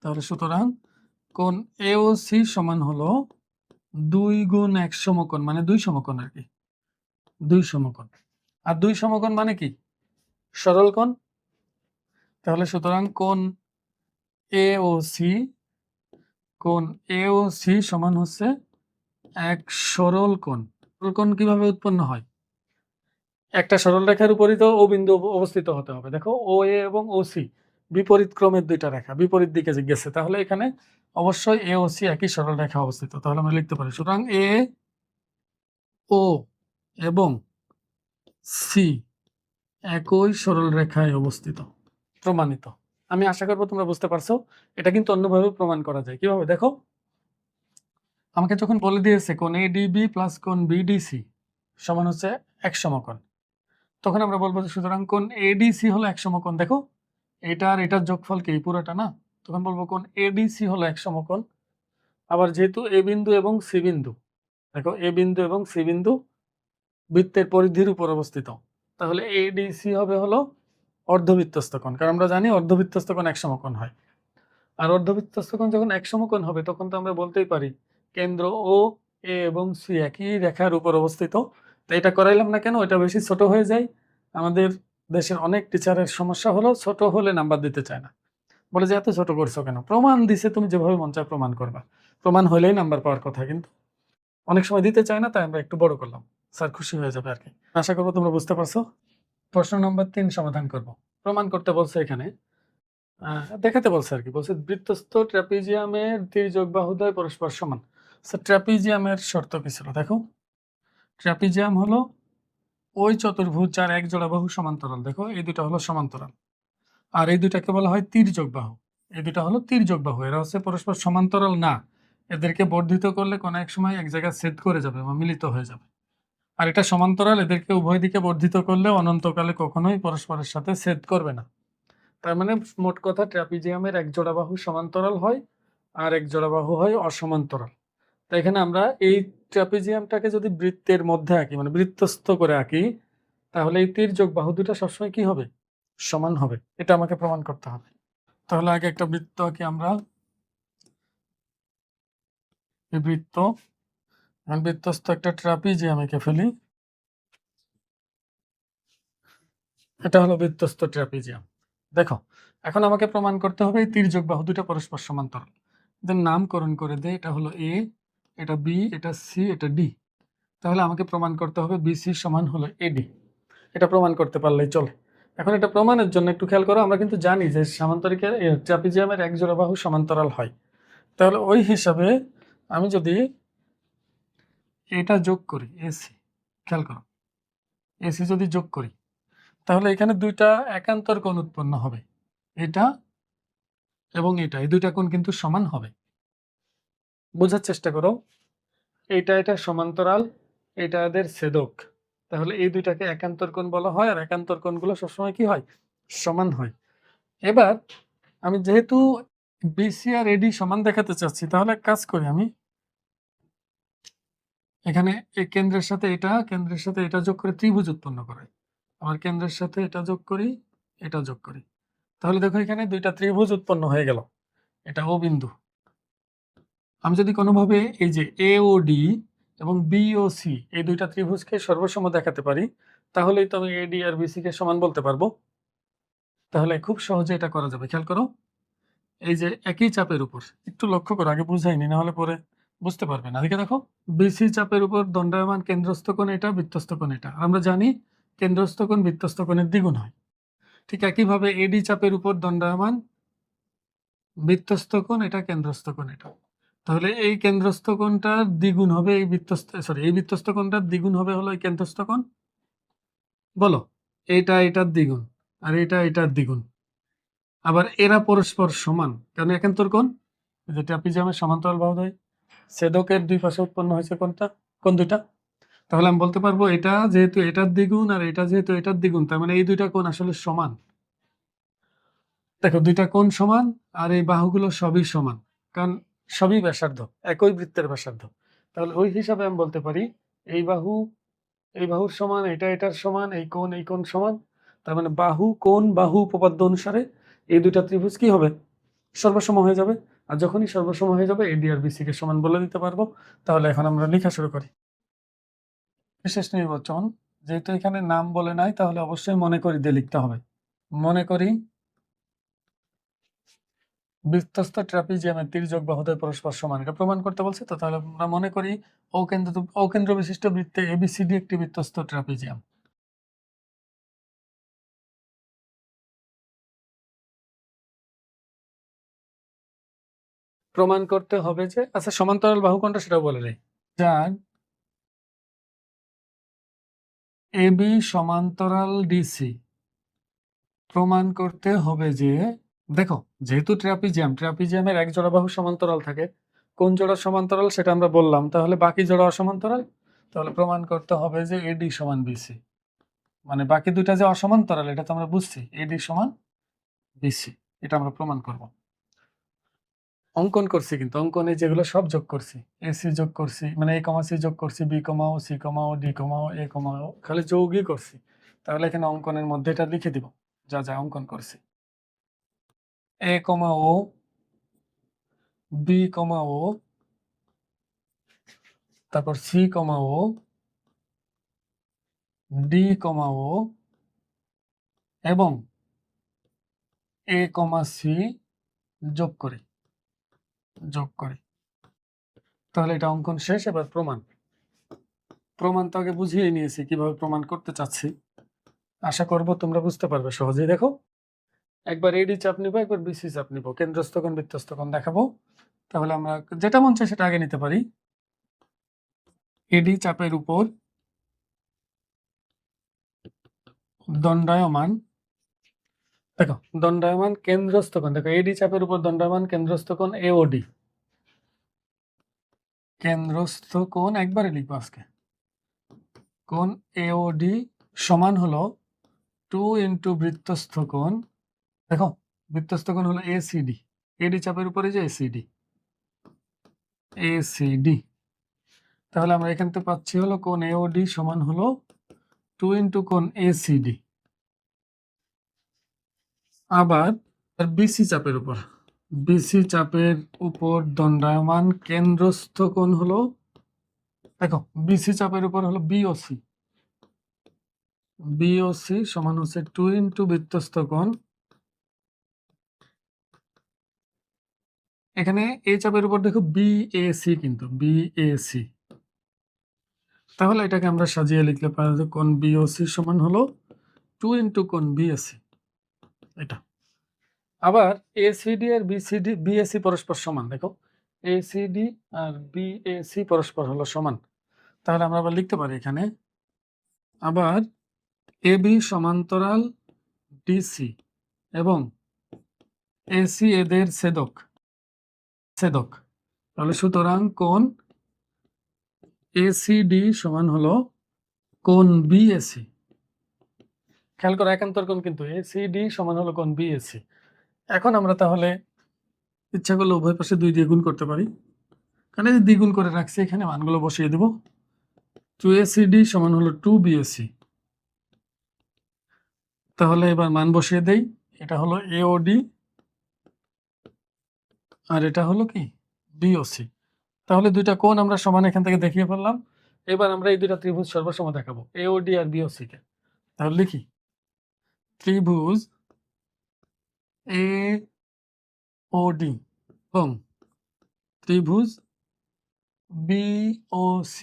তাহলে সুতরাং কোণ এওসি সমান হলো 2 গুণ 1 সমকোণ, মানে 2 সমকোণ আর কি, 2 সমকোণ। আর 2 সমকোণ মানে কি? সরল কোণ। তাহলে সুতরাং কোণ এওসি সমান হচ্ছে এক সরল কোণ। সরল কোণ কিভাবে উৎপন্ন হয়? একটা সরল রেখার উপরই তো ও বিন্দু অবস্থিত হতে হবে। দেখো ও এ এবং ও সি বিপরীত ক্রমের দুইটা রেখা, বিপরীত দিকে গেছে, তাহলে এখানে অবশ্যই এ ও সি একই সরল রেখা অবস্থিত। তাহলে আমরা লিখতে পারি সুতরাং এ ও এবং সি একই সরল রেখায় অবস্থিত। প্রমাণিত। আমি আশা করবো তোমরা বুঝতে পারছো। এটা কিন্তু অন্যভাবে প্রমাণ করা যায়। কিভাবে? দেখো, আমাকে যখন বলে দিয়েছে কোণ এডিবি প্লাস কোণ বিডিসি সমান হচ্ছে 1 সমকোণ, তখন আমরা বলবো যে সুতরাং কোণ এডিসি হলো 1 সমকোণ। দেখো এটা আর এটার যোগফল কি? পুরোটা না? তখন বলবো কোণ এডিসি হলো 1 সমকোণ। আবার যেহেতু এ বিন্দু এবং সি বিন্দু, দেখো এ বিন্দু এবং সি বিন্দু বৃত্তের পরিধির উপর অবস্থিত, তাহলে এডিসি হবে হলো অর্ধবৃত্তস্থ কোণ, কারণ আমরা জানি অর্ধবৃত্তস্থ কোণ এক সমকোণ হয়। আর অর্ধবৃত্তস্থ কোণ যখন এক সমকোণ হবে তখন তো আমরা বলতেই পারি কেন্দ্র ও, এ এবং সি একই রেখার উপর অবস্থিত। তো এটা করাইলাম না কেন, এটা বেশি ছোট হয়ে যায়। আমাদের দেশের অনেক টিচারের সমস্যা হলো ছোট হলে নাম্বার দিতে চায় না, বলে যে এত ছোট করছো কেন, প্রমাণ দিছে তুমি যেভাবে মন চায় প্রমাণ করবা, প্রমাণ হলেই নাম্বার পাওয়ার কথা, কিন্তু অনেক সময় দিতে চায় না, তাই আমরা একটু বড় করলাম, স্যার খুশি হয়ে যাবে আর কি। আশা করবো তোমরা বুঝতে পারছো। প্রশ্ন নম্বর 3 সমাধান করব। প্রমাণ করতে বলছে এখানে, দেখাতে বলছে আর কি, বলছে বৃত্তস্থ ট্র্যাপিজিয়ামের তির্যক বাহুদ্বয় পরস্পর সমান। ট্র্যাপিজিয়ামের শর্ত কি ছিল দেখো, ট্র্যাপিজিয়াম হলো ওই চতুর্ভুজ যার এক জোড়া বাহু সমান্তরাল, দেখো এই দুটা হলো সমান্তরাল, আর এই দুটাকে বলা হয় তির্যক বাহু। এই দুটা হলো তির্যক বাহু, এরা হচ্ছে পরস্পর সমান্তরাল না, এদেরকে বর্ধিত করলে কোনো এক সময় এক জায়গায় ছেদ করে যাবে বা মিলিত হয়ে যাবে। আর এটা সমান্তরাল, এদেরকে উভয় দিকে বর্ধিত করলে অনন্তকালে কখনোই পরস্পরের সাথে ছেদ করবে না। তার মানে মোট কথা ট্র্যাপিজিয়ামের এক জোড়া বাহু সমান্তরাল হয় আর এক জোড়া বাহু হয় অসমান্তরাল। তো এখানে আমরা এই ট্র্যাপিজিয়ামটাকে যদি বৃত্তের মধ্যে আঁকি, মানে বৃত্তস্থ করে আঁকি, তাহলে এই তির্যক বাহু দুটা সবসময় কি হবে, সমান হবে। এটা আমাকে প্রমাণ করতে হবে। তাহলে আগে একটা বৃত্ত আঁকি আমরা, এই বৃত্ত, বৃত্তস্থ একটা ট্র্যাপিজিয়াম এঁকে ফেলি। এটা হলো বৃত্তস্থ ট্র্যাপিজিয়াম। দেখো এখন আমাকে প্রমাণ করতে হবে এই তির্যক বাহু দুটো পরস্পর সমান্তরাল। এদের নামকরণ করে দেয়, এটা হলো এ, এটা বি, এটা সি, এটা ডি। তাহলে আমাকে প্রমাণ করতে হবে বিসি সমান হলো এডি। এটা প্রমাণ করতে পারলেই চলে। এখন এটা প্রমাণের জন্য একটু খেয়াল করো, আমরা কিন্তু জানি যে সামান্তরিকের ট্র্যাপিজিয়ামের এক জোড়া বাহু সমান্তরাল হয়। তাহলে ওই হিসাবে আমি যদি এটা যোগ করি এসি, খেয়াল করো এসি যদি যোগ করি, তাহলে এখানে দুইটা একান্তর কোণ উৎপন্ন হবে, এটা এবং এটা, এই দুইটা কোণ কিন্তু সমান হবে। বোঝার চেষ্টা করো, এটা সমান্তরাল, এটা এদের ছেদক, তাহলে এই দুইটাকে একান্তর কোণ বলা হয়, আর একান্তর কোণগুলো সবসময় কি হয়, সমান হয়। এবার আমি যেহেতু বিসি আর এডি সমান দেখাতে চাচ্ছি, তাহলে এক কাজ করি, আমি এখানে এই কেন্দ্রের সাথে এটা, কেন্দ্রের সাথে এটা যোগ করে ত্রিভুজ উৎপন্ন করাই, আবার কেন্দ্রের সাথে এটা যোগ করি, এটা যোগ করি, তাহলে দেখো এখানে দুইটা ত্রিভুজ উৎপন্ন হয়ে গেল, এটা ও বিন্দু। আমি যদি কোনোভাবে এই যে এ ও ডি এবং বি ও সি এই দুইটা ত্রিভুজকে সর্বসম দেখাতে পারি, তাহলেই তো আমি এডি আর বিসি কে সমান বলতে পারবো। তাহলে খুব সহজে এটা করা যাবে। খেয়াল করো, এই যে একই চাপের উপর, একটু লক্ষ্য করো, আগে বুঝাইনি, না হলে পরে বুঝতে পারবে না। এদিকে দেখো, বিসি চাপের উপর দণ্ডায়মান কেন্দ্রস্থ কোণ এটা, বৃত্তস্থ কোণ এটা। আমরা জানি কেন্দ্রস্থ কোণ বৃত্তস্থ কোণের দ্বিগুণ হয়। ঠিক একইভাবে এডি চাপের উপর দণ্ডায়মান বৃত্তস্থ কোণ এটা, কেন্দ্রস্থ কোণ এটা। তাহলে এই কেন্দ্রস্থ কোণটার দ্বিগুণ হবে এই বৃত্তস্থ কোণটার দ্বিগুণ হবে হলো এই কেন্দ্রস্থ কোণ। বলো, এটা এটার দ্বিগুণ আর এটা এটার দ্বিগুণ। আবার এরা পরস্পর সমান, কারণ একান্তর কোণ, যে ট্রাপিজিয়ামের সমান্তরাল বাহুদ্বয় ছেদকের দুই পাশে উৎপন্ন হয়েছে কোণ দুইটা। তাহলে আমি বলতে পারবো এটা যেহেতু এটার দ্বিগুণ আর এটা যেহেতু এটার দ্বিগুণ, তার মানে এই দুইটা কোণ আসলে সমান। দেখো দুইটা কোণ সমান আর এই বাহুগুলো সবই সমান, কারণ সবই ব্যাসার্ধ, একই বৃত্তের ব্যাসার্ধ। তাহলে ওই হিসাবে আমি বলতে পারি এই বাহু এই বাহুর সমান, এটা এটার সমান, এই কোণ সমান। তার মানে বাহু উপপাদ্য অনুসারে এই দুইটা ত্রিভুজ কি হবে, সর্বসম হয়ে যাবে। আর যখনই সর্বসম হয়ে যাবে এডি আর বিসি কে সমান বলে দিতে পারবো। তাহলে এখন আমরা লেখা শুরু করি। বিশেষ নির্বাচন, যেহেতু এখানে নাম বলে নাই, তাহলে অবশ্যই মনে করি দিয়ে লিখতে হবে। মনে করি বৃত্তস্থ ট্রাপিজিয়ামের তির্যক বাহুদ্বয় পরস্পর সমান, এটা প্রমাণ করতে বলছে। তো তাহলে আমরা মনে করি অকেন্দ্র বিশিষ্ট বৃত্তে এবিসিডি একটি বৃত্তস্থ ট্রাপিজিয়াম। প্রমাণ করতে হবে যে, আচ্ছা সমান্তরাল বাহু কোনটা সেটাও বলে নেই, যার এবি সমান্তরাল ডিসি। প্রমাণ করতে হবে যে, দেখো যেহেতু ট্রাপিজিয়ামের এক জোড়া বাহু সমান্তরাল থাকে, কোন জোড়া সমান্তরাল সেটা আমরা বললাম, তাহলে বাকি জোড়া অসমান্তরাল। তাহলে প্রমাণ করতে হবে যে এডি সমান বিসি, মানে বাকি দুইটা যে অসমান্তরাল এটা তো আমরা বুঝছি, এডি সমান বিসি, এটা আমরা প্রমাণ করব। অঙ্কন করছি, কিন্তু অঙ্কনে যেগুলো সব যোগ করছি, এসি যোগ করছি, মানে এ কমা সি যোগ করছি, বি কমা ও, সি কমা ও, ডি কমা ও, এ কমা ও, খালি যোগই করছি। তাহলে এখানে অঙ্কনের মধ্যে এটা লিখে দিব। যা যা অঙ্কন করছি। এ কমা ও, বি কমা ও, তারপর সি কমা ও, ডি কমা ও এবং এ কমা সি যোগ করি। তাহলে এটা অঙ্কন শেষ। এবার প্রমাণ। প্রমাণ তো আগে বুঝিয়ে নিয়েছি কিভাবে প্রমাণ করতে চাচ্ছি। আশা করব তোমরা বুঝতে পারবে সহজেই। দেখো, একবার এডি চাপ নিব, একবার বিসি চাপ নিব, কেন্দ্রস্থ কোণ বৃত্তস্থ কোণ দেখাবো। তাহলে আমরা যেটা মন চায় সেটা আগে নিতে পারি। এডি চাপের উপর দণ্ডায়মান, দেখো দণ্ডায়মান কেন্দ্রস্থ কোণ, দেখো এডি চাপের উপর দণ্ডায়মান কেন্দ্রস্থ কোণ এওডি। কেন্দ্রস্থ কোণ একবারে লিখবো আজকে। কোণ এওডি সমান হলো 2 ইন্টু বৃত্তস্থ কোণ, দেখো বৃত্তস্থ কোণ হলো এসিডি, এডি চাপের উপরে যে এসিডি। তাহলে আমরা এখান থেকে পাচ্ছি হলো কোণ এওডি সমান হলো 2 ইন্টু কোণ এসিডি। আবার বিসি চাপের উপর দণ্ডায়মান কেন্দ্রস্থ কোণ হলো, দেখো বিসি চাপের উপর হলো বিওসি সমান হচ্ছে 2 ইন্টু বৃত্তস্থ কোণ, এখানে এ চাপের উপর দেখো বিএসি, কিন্তু বিএসি। তাহলে এটাকে আমরা সাজিয়ে লিখলে পারি যে কোণ বিওসি সমান হলো 2 ইন্টু কোণ বিএসি, এটা। আবার এসিডি আর বিএসি পরস্পর সমান, দেখো এসিডি আর বিএসি পরস্পর হলো সমান। তাহলে আমরা আবার লিখতে পারি এখানে, আবার এবি সমান্তরাল ডিসি এবং এসি এদের ছেদক। তাহলে সুতরাং কোণ এসিডি সমান হলো কোণ বিএসি। খেয়াল করো একান্তর কোণ কিন্তু এসিডি সমান হলো কোণ বিএসি। এখন আমরা তাহলে ইচ্ছা করলে উভয় পাশে 2 দিয়ে গুণ করতে পারি, কারণ এই দ্বিগুণ করে রাখছি, এখানে মানগুলো বসিয়ে দেব। 2ACD সমান হলো 2BAC। তাহলে এবার মান বসিয়ে দেই, এটা হলো AOD আর এটা হলো কি BOC। তাহলে দুইটা কোণ আমরা সমান এখান থেকে দেখিয়ে ফেললাম। এবার আমরা এই দুইটা ত্রিভুজ সর্বসম দেখাবো, AOD আর BOC কে। তাহলে লিখি ত্রিভুজ AOD এবং ত্রিভুজ BOC।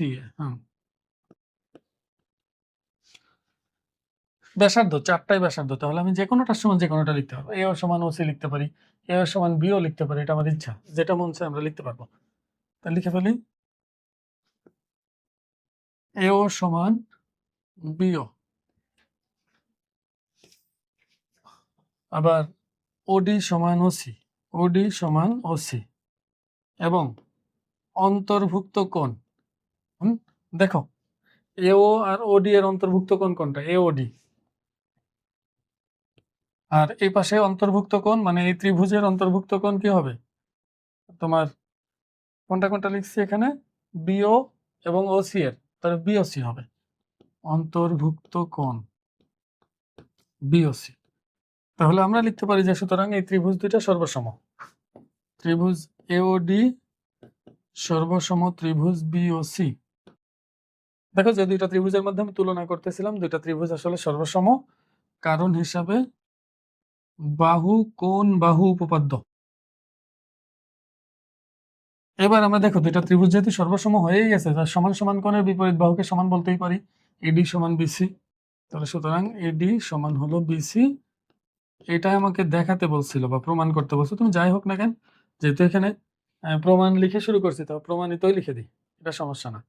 ব্যাসার্ধ, চারটাই ব্যাসার্ধ, তাহলে আমি যে কোনোটার সমান যে কোনোটা লিখতে পারবো। এ সমান ওসি লিখতে পারি, এ সমান বিও লিখতে পারি, এটা আমার ইচ্ছা, যেটা মন চায় আমরা লিখতে পারবো। তাহলে লিখে ফেলি এও সমান বিও, আবার ওডি সমান ওসি এবং অন্তর্ভুক্ত কোণ। দেখো এও আর ওডি এর অন্তর্ভুক্ত কোণ কোনটা? এওডি। আর এই পাশে অন্তর্ভুক্ত কোণ মানে এই ত্রিভুজের অন্তর্ভুক্ত কোণ কি হবে তোমার? কোনটা কোনটা লিখছি এখানে? বিও এবং ওসি এর, তাহলে বিওসি হবে অন্তর্ভুক্ত কোণ বিওসি। তাহলে আমরা লিখতে পারি যে সুতরাং এই ত্রিভুজ দুইটা সর্বসম। ত্রিভুজ এওডি সর্বসম ত্রিভুজ বিওসি। দেখো যে দুইটা ত্রিভুজের মধ্যে আমি তুলনা করতেছিলাম, দুইটা ত্রিভুজ আসলে সর্বসম, কারণ হিসাবে বাহু কোণ বাহু উপপাদ্য। এবার আমরা দেখো দুইটা ত্রিভুজ যেহেতু সর্বসম হয়েই গেছে, তার সমান সমান কোণের বিপরীত বাহুকে সমান বলতেই পারি, এডি সমান বিসি। তাহলে সুতরাং এডি সমান হলো বিসি। এটাই আমাকে দেখাতে বলছিল বা প্রমাণ করতে বলছো, তুমি যাই হোক না কেন, যেহেতু এখানে প্রমাণ লিখে শুরু করছি তো প্রমাণিতই লিখে দিই, এটা সমস্যা না।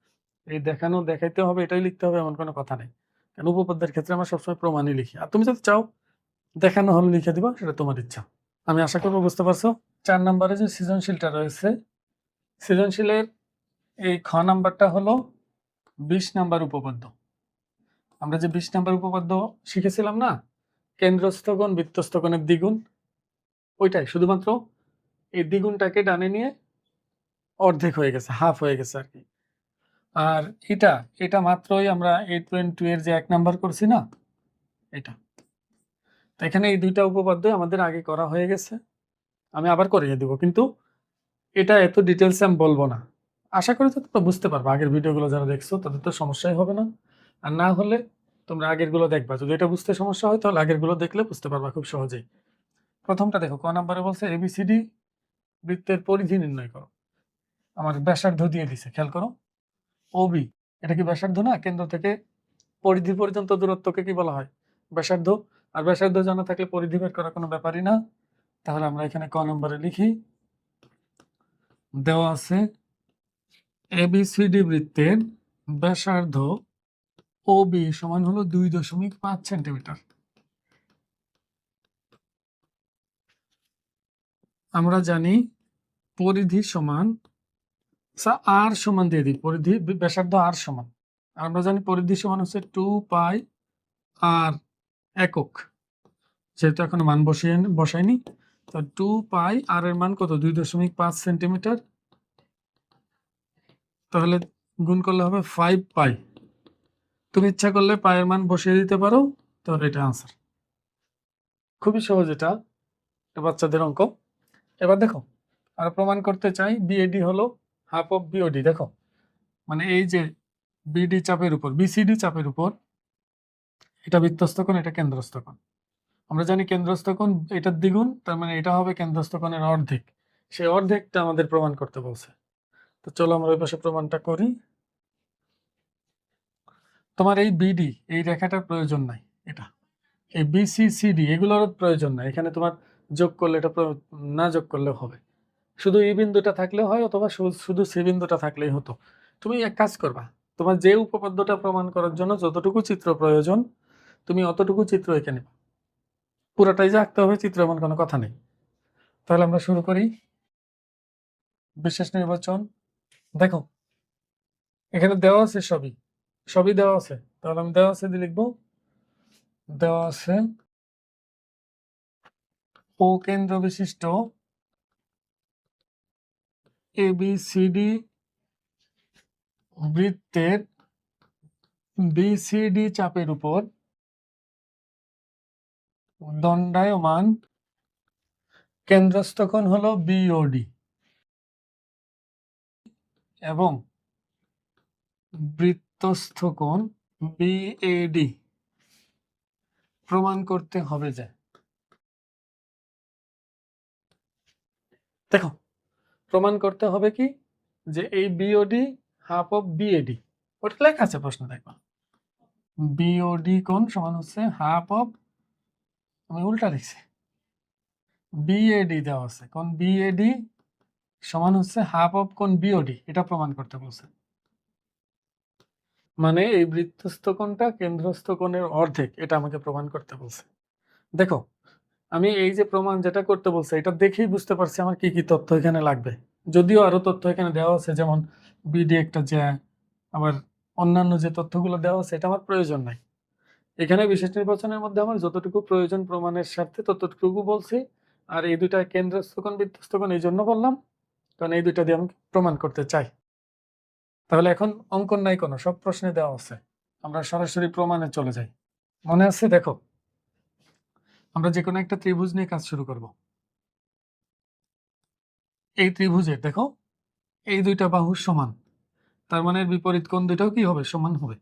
এই দেখানো দেখাইতে হবে এটাই লিখতে হবে এমন কোনো কথা নেই, কারণ উপপাদ্যের ক্ষেত্রে আমরা সবসময় প্রমাণই লিখি। আর তুমি যদি চাও দেখানো হলে লিখে দিবা, সেটা তোমার ইচ্ছা। আমি আশা করবো বুঝতে পারছো। 4 নম্বরে যে সৃজনশীলটা রয়েছে, সৃজনশীলের এই খ নাম্বারটা হলো 20 নাম্বার উপপাদ্য। আমরা যে 20 নাম্বার উপপাদ্য শিখেছিলাম না, কেন্দ্রস্থ কোণ বৃত্তস্থ কোণের দ্বিগুণ, ওইটাই শুধুমাত্র এই দ্বিগুণটাকে ডানে নিয়ে অর্ধেক হয়ে গেছে, হাফ হয়ে গেছে আর কি। আর এটা মাত্রই আমরা 8.2 এর যে 1 নাম্বার করছি না, এটা তো এখানে এই দুইটা উপপাদ্য আমাদের আগে করা হয়ে গেছে, আমি আবার করিয়ে দিব, কিন্তু এটা এত ডিটেলসে আমি বলবো না। আশা করি তো তোমরা বুঝতে পারবে, আগের ভিডিওগুলো যারা দেখছো তাদের তো সমস্যাই হবে না। আর না হলে তোমরা আগেরগুলো দেখবা, যদি এটা বুঝতে সমস্যা হয় তাহলে আগেরগুলো দেখলে বুঝতে পারবা খুব সহজেই। প্রথমটা দেখো, ক নাম্বারে বলছে এবিসিডি বৃত্তের পরিধি নির্ণয় করো। আমার ব্যাসার্ধ দিয়ে দিছে, খেয়াল করো। ওবি, এটা কি ব্যাসার্ধ না? কেন্দ্র থেকে পরিধি পর্যন্ত দূরত্বকে কি বলা হয়? ব্যাসার্ধ। আর ব্যাসার্ধ জানা থাকলে পরিধি বের করার কোনো ব্যাপারই না। তাহলে আমরা এখানে ক নম্বরে লিখি, দেওয়া আছে এবিসিডি বৃত্তের ব্যাসার্ধ ওবি সমান হলো 2.5 সেন্টিমিটার। আমরা জানি পরিধি সমান আর সমান দিয়ে দিই, পরিধি ব্যাসার্ধ আর সমান। আর আমরা জানি পরিধি সমান হচ্ছে 2 পাই আর একক, যেহেতু এখন মান বসাইনি, তো 2 পাই আর এর মান কত? 2.5 সেন্টিমিটার। তাহলে গুণ করলে হবে 5 পাই। তুমি ইচ্ছা করলে পায়ের মান বসিয়ে দিতে পারো, তাহলে এটা আনসার। খুবই সহজ, এটা বাচ্চাদের অঙ্ক। এবার দেখো, আর প্রমাণ করতে চাই বিএডি হলো হাফ অফ বিওডি। দেখো, মানে এই যে বিডি চাপের উপর বিসিডি চাপের উপর, এটা বৃত্তস্থ কোণ, এটা কেন্দ্রস্থ কোণ। আমরা জানি কেন্দ্রস্থ কোণ এটার দ্বিগুণ, তার মানে এটা হবে কেন্দ্রস্থ কোণের অর্ধেক। সেই অর্ধেকটা আমাদের প্রমাণ করতে বলছে। তো চলো আমরা ওই পাশে প্রমাণটা করি। তোমার এই বিডি, এই রেখাটার প্রয়োজন নাই, এটা এই বিসিসিডি এগুলোর প্রয়োজন নাই। এখানে তোমার যোগ করলে এটা না যোগ করলেও হবে, শুধু এই বিন্দুটা থাকলে হয়, অথবা শুধু সি বিন্দুটা থাকলেই হতো। তুমি এক কাজ করবা, তোমার যে উপপাদ্যটা প্রমাণ করার জন্য যতটুকু চিত্র প্রয়োজন তুমি অতটুকু চিত্র এঁকে নেবে, পুরোটাই যে আঁকতে হবে চিত্র এমন কোনো কথা নেই। তাহলে আমরা শুরু করি। বিশেষ নির্বাচন, দেখো এখানে দেওয়া আছে, সবই সবই দেওয়া আছে। তাহলে আমি দেওয়া আছে দিয়ে লিখবো, দেওয়া আছে ও কেন্দ্র বিশিষ্ট এবিসিডি বৃত্তের বিসিডি চাপের উপর দণ্ডায়মান কেন্দ্রস্থ কোণ হলো বিওডি এবং বৃত্তস্থ কোণ বিএডি প্রমাণ করতে হবে যে, দেখো প্রমাণ করতে হবে কি, যে এই বিওডি হাফ অফ বিএডি, ওটা লেখা আছে প্রশ্ন, দেখবা বিওডি কোণ সমান হচ্ছে হাফ অফ, আমি উল্টা লিখছি, বিএডি দেওয়া আছে, কোণ বিএডি সমান হচ্ছে হাফ অফ কোণ বিওডি, এটা প্রমাণ করতে বলছে। মানে এই বৃত্তস্থ কোণটা কেন্দ্রস্থ কোণের অর্ধেক, এটা আমাকে প্রমাণ করতে বলছে। দেখো আমি এই যে প্রমাণ যেটা করতে বলছে এটা দেখেই বুঝতে পারছি আমার কি কি তথ্য এখানে লাগবে। যদিও আরো তথ্য এখানে দেওয়া আছে, যেমন বিডি একটা যে, আবার অন্যান্য যে তথ্যগুলো দেওয়া আছে এটা আমার প্রয়োজন নাই। এখানে বিশেষ নির্বাচনের মধ্যে আমার যতটুকু প্রয়োজন প্রমাণের স্বার্থে ততটুকু বলছি। আর এই দুইটা কেন্দ্রস্থ কোণ বৃত্তস্থ কোণ এই জন্য বললাম, কারণ এই দুইটা দিয়ে আমি প্রমাণ করতে চাই। তাহলে এখন অঙ্কন নাই কোনো, সব প্রশ্নে দেওয়া আছে, আমরা সরাসরি প্রমাণে চলে যাই। মনে আছে? দেখো আমরা যে কোনো একটা ত্রিভুজ নিয়ে কাজ শুরু করব। এই ত্রিভুজের দেখো এই দুইটা বাহু সমান, তার মানে বিপরীত কোণ দুইটাও কি হবে? সমান হবে।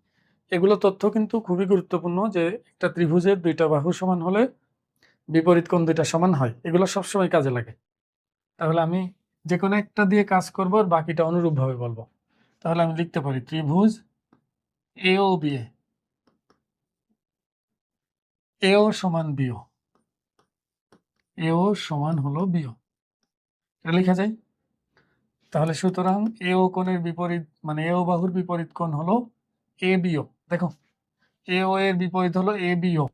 এগুলো তথ্য কিন্তু খুবই গুরুত্বপূর্ণ, যে একটা ত্রিভুজের দুইটা বাহু সমান হলে বিপরীত কোণ দুইটা সমান হয়, এগুলো সবসময় কাজে লাগে। তাহলে আমি যে কোনো একটা দিয়ে কাজ করব আর বাকিটা অনুরূপভাবে বলবো। তাহলে আমি লিখতে পারি ত্রিভুজ এও বি, এও সমান বিও, এও সমান হলো বিও, এটা লেখা যায়। তাহলে সুতরাং এও কোণের বিপরীত, মানে এও বাহুর বিপরীত কোণ হলো এ বিও। দেখো এও এর বিপরীত হলো এ বিও,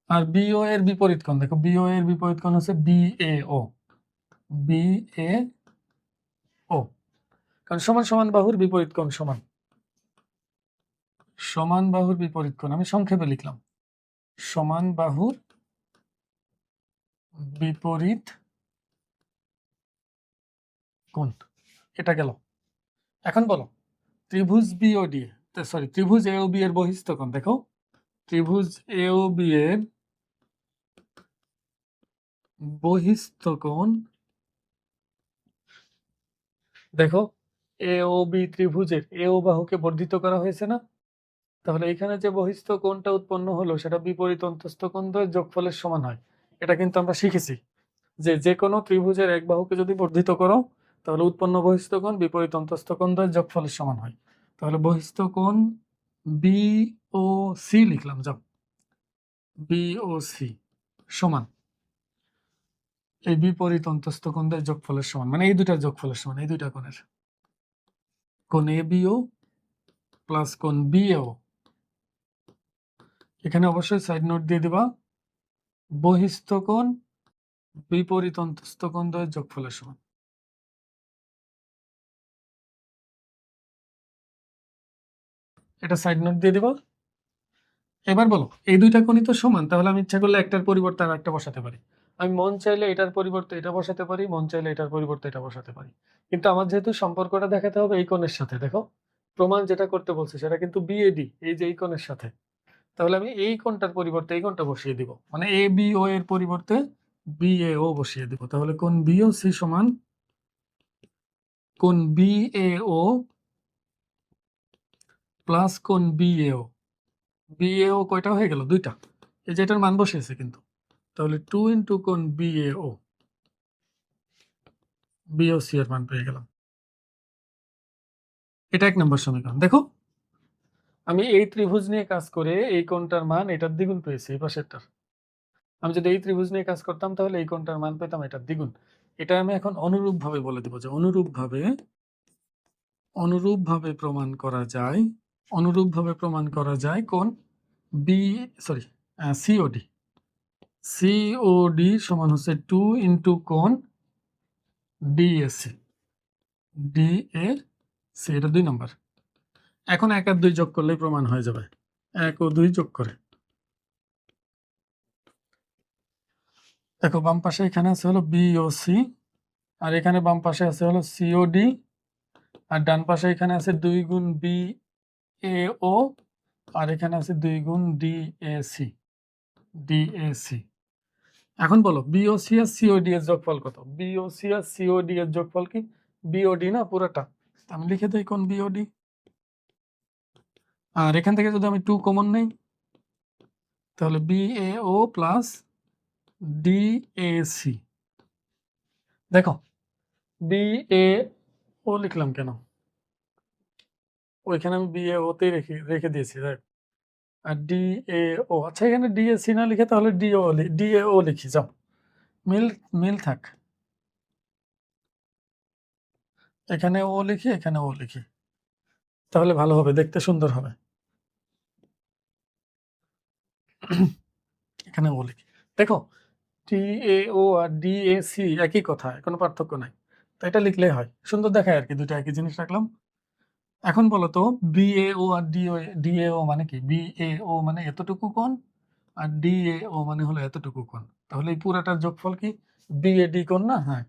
আর বিও এর বিপরীত কোণ দেখো, বিও এর বিপরীত কোণ হচ্ছে বিএও, বিএও, কারণ সমান সমান বাহুর বিপরীত কোণ সমান, সমান বাহুর বিপরীত কোণ আমি সংক্ষেপে লিখলাম, সমান বাহুর বিপরীত কোণ। এটা গেল। এখন বলো ত্রিভুজ বিওডি, সরি ত্রিভুজ এ ও বি এর বহিস্থ কোণ, দেখো ত্রিভুজ এ ও বি এর বহিস্থ কোণ, দেখো এ ও বি ত্রিভুজের এ ও বাহুকে বর্ধিত করা হয়েছে না? তাহলে এখানে যে বহিস্থ কোণটা উৎপন্ন হলো সেটা বিপরীত অন্তস্থ কোণ দ্বয়ের যোগফলের সমান হয়। এটা কিন্তু আমরা শিখেছি যে যে কোনো ত্রিভুজের এক বাহুকে যদি বর্ধিত করো তাহলে উৎপন্ন বহিস্থ কোণ বিপরীত অন্তস্থ কোণ দ্বয়ের যোগফলের সমান হয়। তাহলে বহিস্থ কোণ বি ও সি লিখলাম, যাও বি ও সি সমান এই বিপরীত অন্তস্থ কোণ দ্বয়ের যোগফলের সমান, মানে এই দুটার যোগফলের সমান, এই দুইটা কোণের কোণ এ বিও প্লাস কোণ বি ও। এখানে অবশ্যই সাইড নোট দিয়ে দিবা, বহিস্থ কোণ বিপরীত অন্তস্থ কোণ দ্বয়ের যোগফলের সমান। এটা সাইড নোট দিয়ে দিবা। এবার বলো এই দুইটা কোণই তো সমান, তাহলে আমি ইচ্ছা করলে একটার পরিবর্তে আর একটা বসাতে পারি। আমি মন চাইলে এটার পরিবর্তে এটা বসাতে পারি, মন চাইলে এটার পরিবর্তে এটা বসাতে পারি। কিন্তু আমার যেহেতু সম্পর্কটা দেখাতে হবে এই কোণের সাথে, দেখো প্রমাণ যেটা করতে বলছে সেটা কিন্তু বিএডি, এই যে এই কোণের সাথে। তাহলে আমি এই কোণটার পরিবর্তে এই কোণটা বসিয়ে দিব, মানে এ বি ও এর পরিবর্তে বি এ ও বসিয়ে দিব। তাহলে কোণ বি ও সি সমান কোণ বি এ ও প্লাস কোণ B A O. B A ও কয়টা হয়ে গেল? দুইটা। এই যে এটার মান বসিয়েছে কিন্তু, তাহলে 2 ইন্টু কোণ B A O, B O C এর মান পেয়ে গেলাম। এটা 1 নম্বর সমীকরণ। দেখো আমি এই ত্রিভুজ নিয়ে কাজ করে এই কোণটার মান এটার দ্বিগুণ পেয়েছি এই পাশেরটার। আমি যদি এই ত্রিভুজ নিয়ে কাজ করতাম তাহলে এই কোণটার মান পেতাম এটার দ্বিগুণ। এটা আমি এখন অনুরূপভাবে বলে দেব যে অনুরূপভাবে প্রমাণ করা যায়, কোণ বি সরি সিওডি, সিওডি সমান হচ্ছে 2 ইন্টু কোণ ডিএসি, ডিএসি এটা 2 নম্বর। এখন 1 আর 2 যোগ করলেই প্রমাণ হয়ে যাবে, 1 ও 2 যোগ করে। দেখো বাম পাশে এখানে আছে হলো বিওসি, আর এখানে বাম পাশে আছে হলো সিওডি, আর ডান পাশে এখানে আছে 2 গুণ বি এ ও, আর এখানে আছে 2 গুণ ডিএসি, ডিএসি। এখন বলো বিওসি আর সিওডি এর যোগফল কত? বিওসি আর সিওডি এর যোগফল কি? বিওডি না পুরোটা, আমি লিখে দেই কোন বিওডি। আর এখান থেকে যদি আমি 2 কমন নেই তাহলে বিএও প্লাস ডিএসি। দেখো বিএও লিখলাম কেন? ওইখানে আমি বিএও তেই রেখে দিয়েছি, রাইট। আর ডিএও, আচ্ছা এখানে ডিএসি না লিখে তাহলে ডিএও লিখি, যাও মিল মিল থাক, এখানে ও লিখি এখানে ও লিখি, তাহলে ভালো হবে, দেখতে সুন্দর হবে। এখানে ও লিখি, দেখো টিএও আর ডিএসি একই কথা, কোনো পার্থক্য নাই, তো এটা লিখলেই হয়, সুন্দর দেখায় আর কি, দুটো একই জিনিস রাখলাম। এখন বলো তো বিএও আর ডিএও মানে কি? বিএও মানে এতটুকু কোণ আর ডিএও মানে হলো এতটুকু কোণ, তাহলে এই পুরাটার যোগফল কি? বিএডি কোণ না? হ্যাঁ,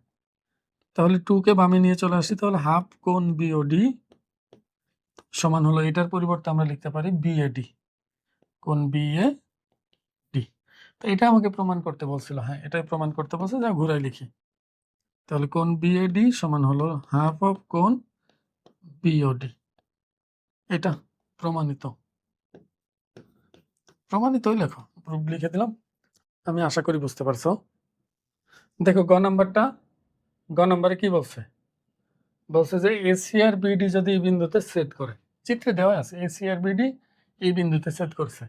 তাহলে 2 কে বামে নিয়ে চলে আসি, তাহলে হাফ কোণ বিওডি সমান হলো এটার পরিবর্তে আমরা লিখতে পারি বিএডি, কোণ বিএডি। তো এটা আমাকে প্রমাণ করতে বলছিল, হ্যাঁ এটাই প্রমাণ করতে বলছে, যা ঘুরাই লিখি, তাহলে কোণ বিএডি সমান হলো হাফ অফ কোণ বিওডি। এটা প্রমাণিত, প্রমাণিতই লেখো, প্রুফ লিখে দিলাম। আমি আশা করি বুঝতে পারছো। দেখো গ নাম্বারে কি বলছে? বলছে যে এসি আর বিডি যদি এই বিন্দুতে ছেদ করে, চিত্রে দেওয়া আছে এসি আর বিডি এই বিন্দুতে ছেদ করছে,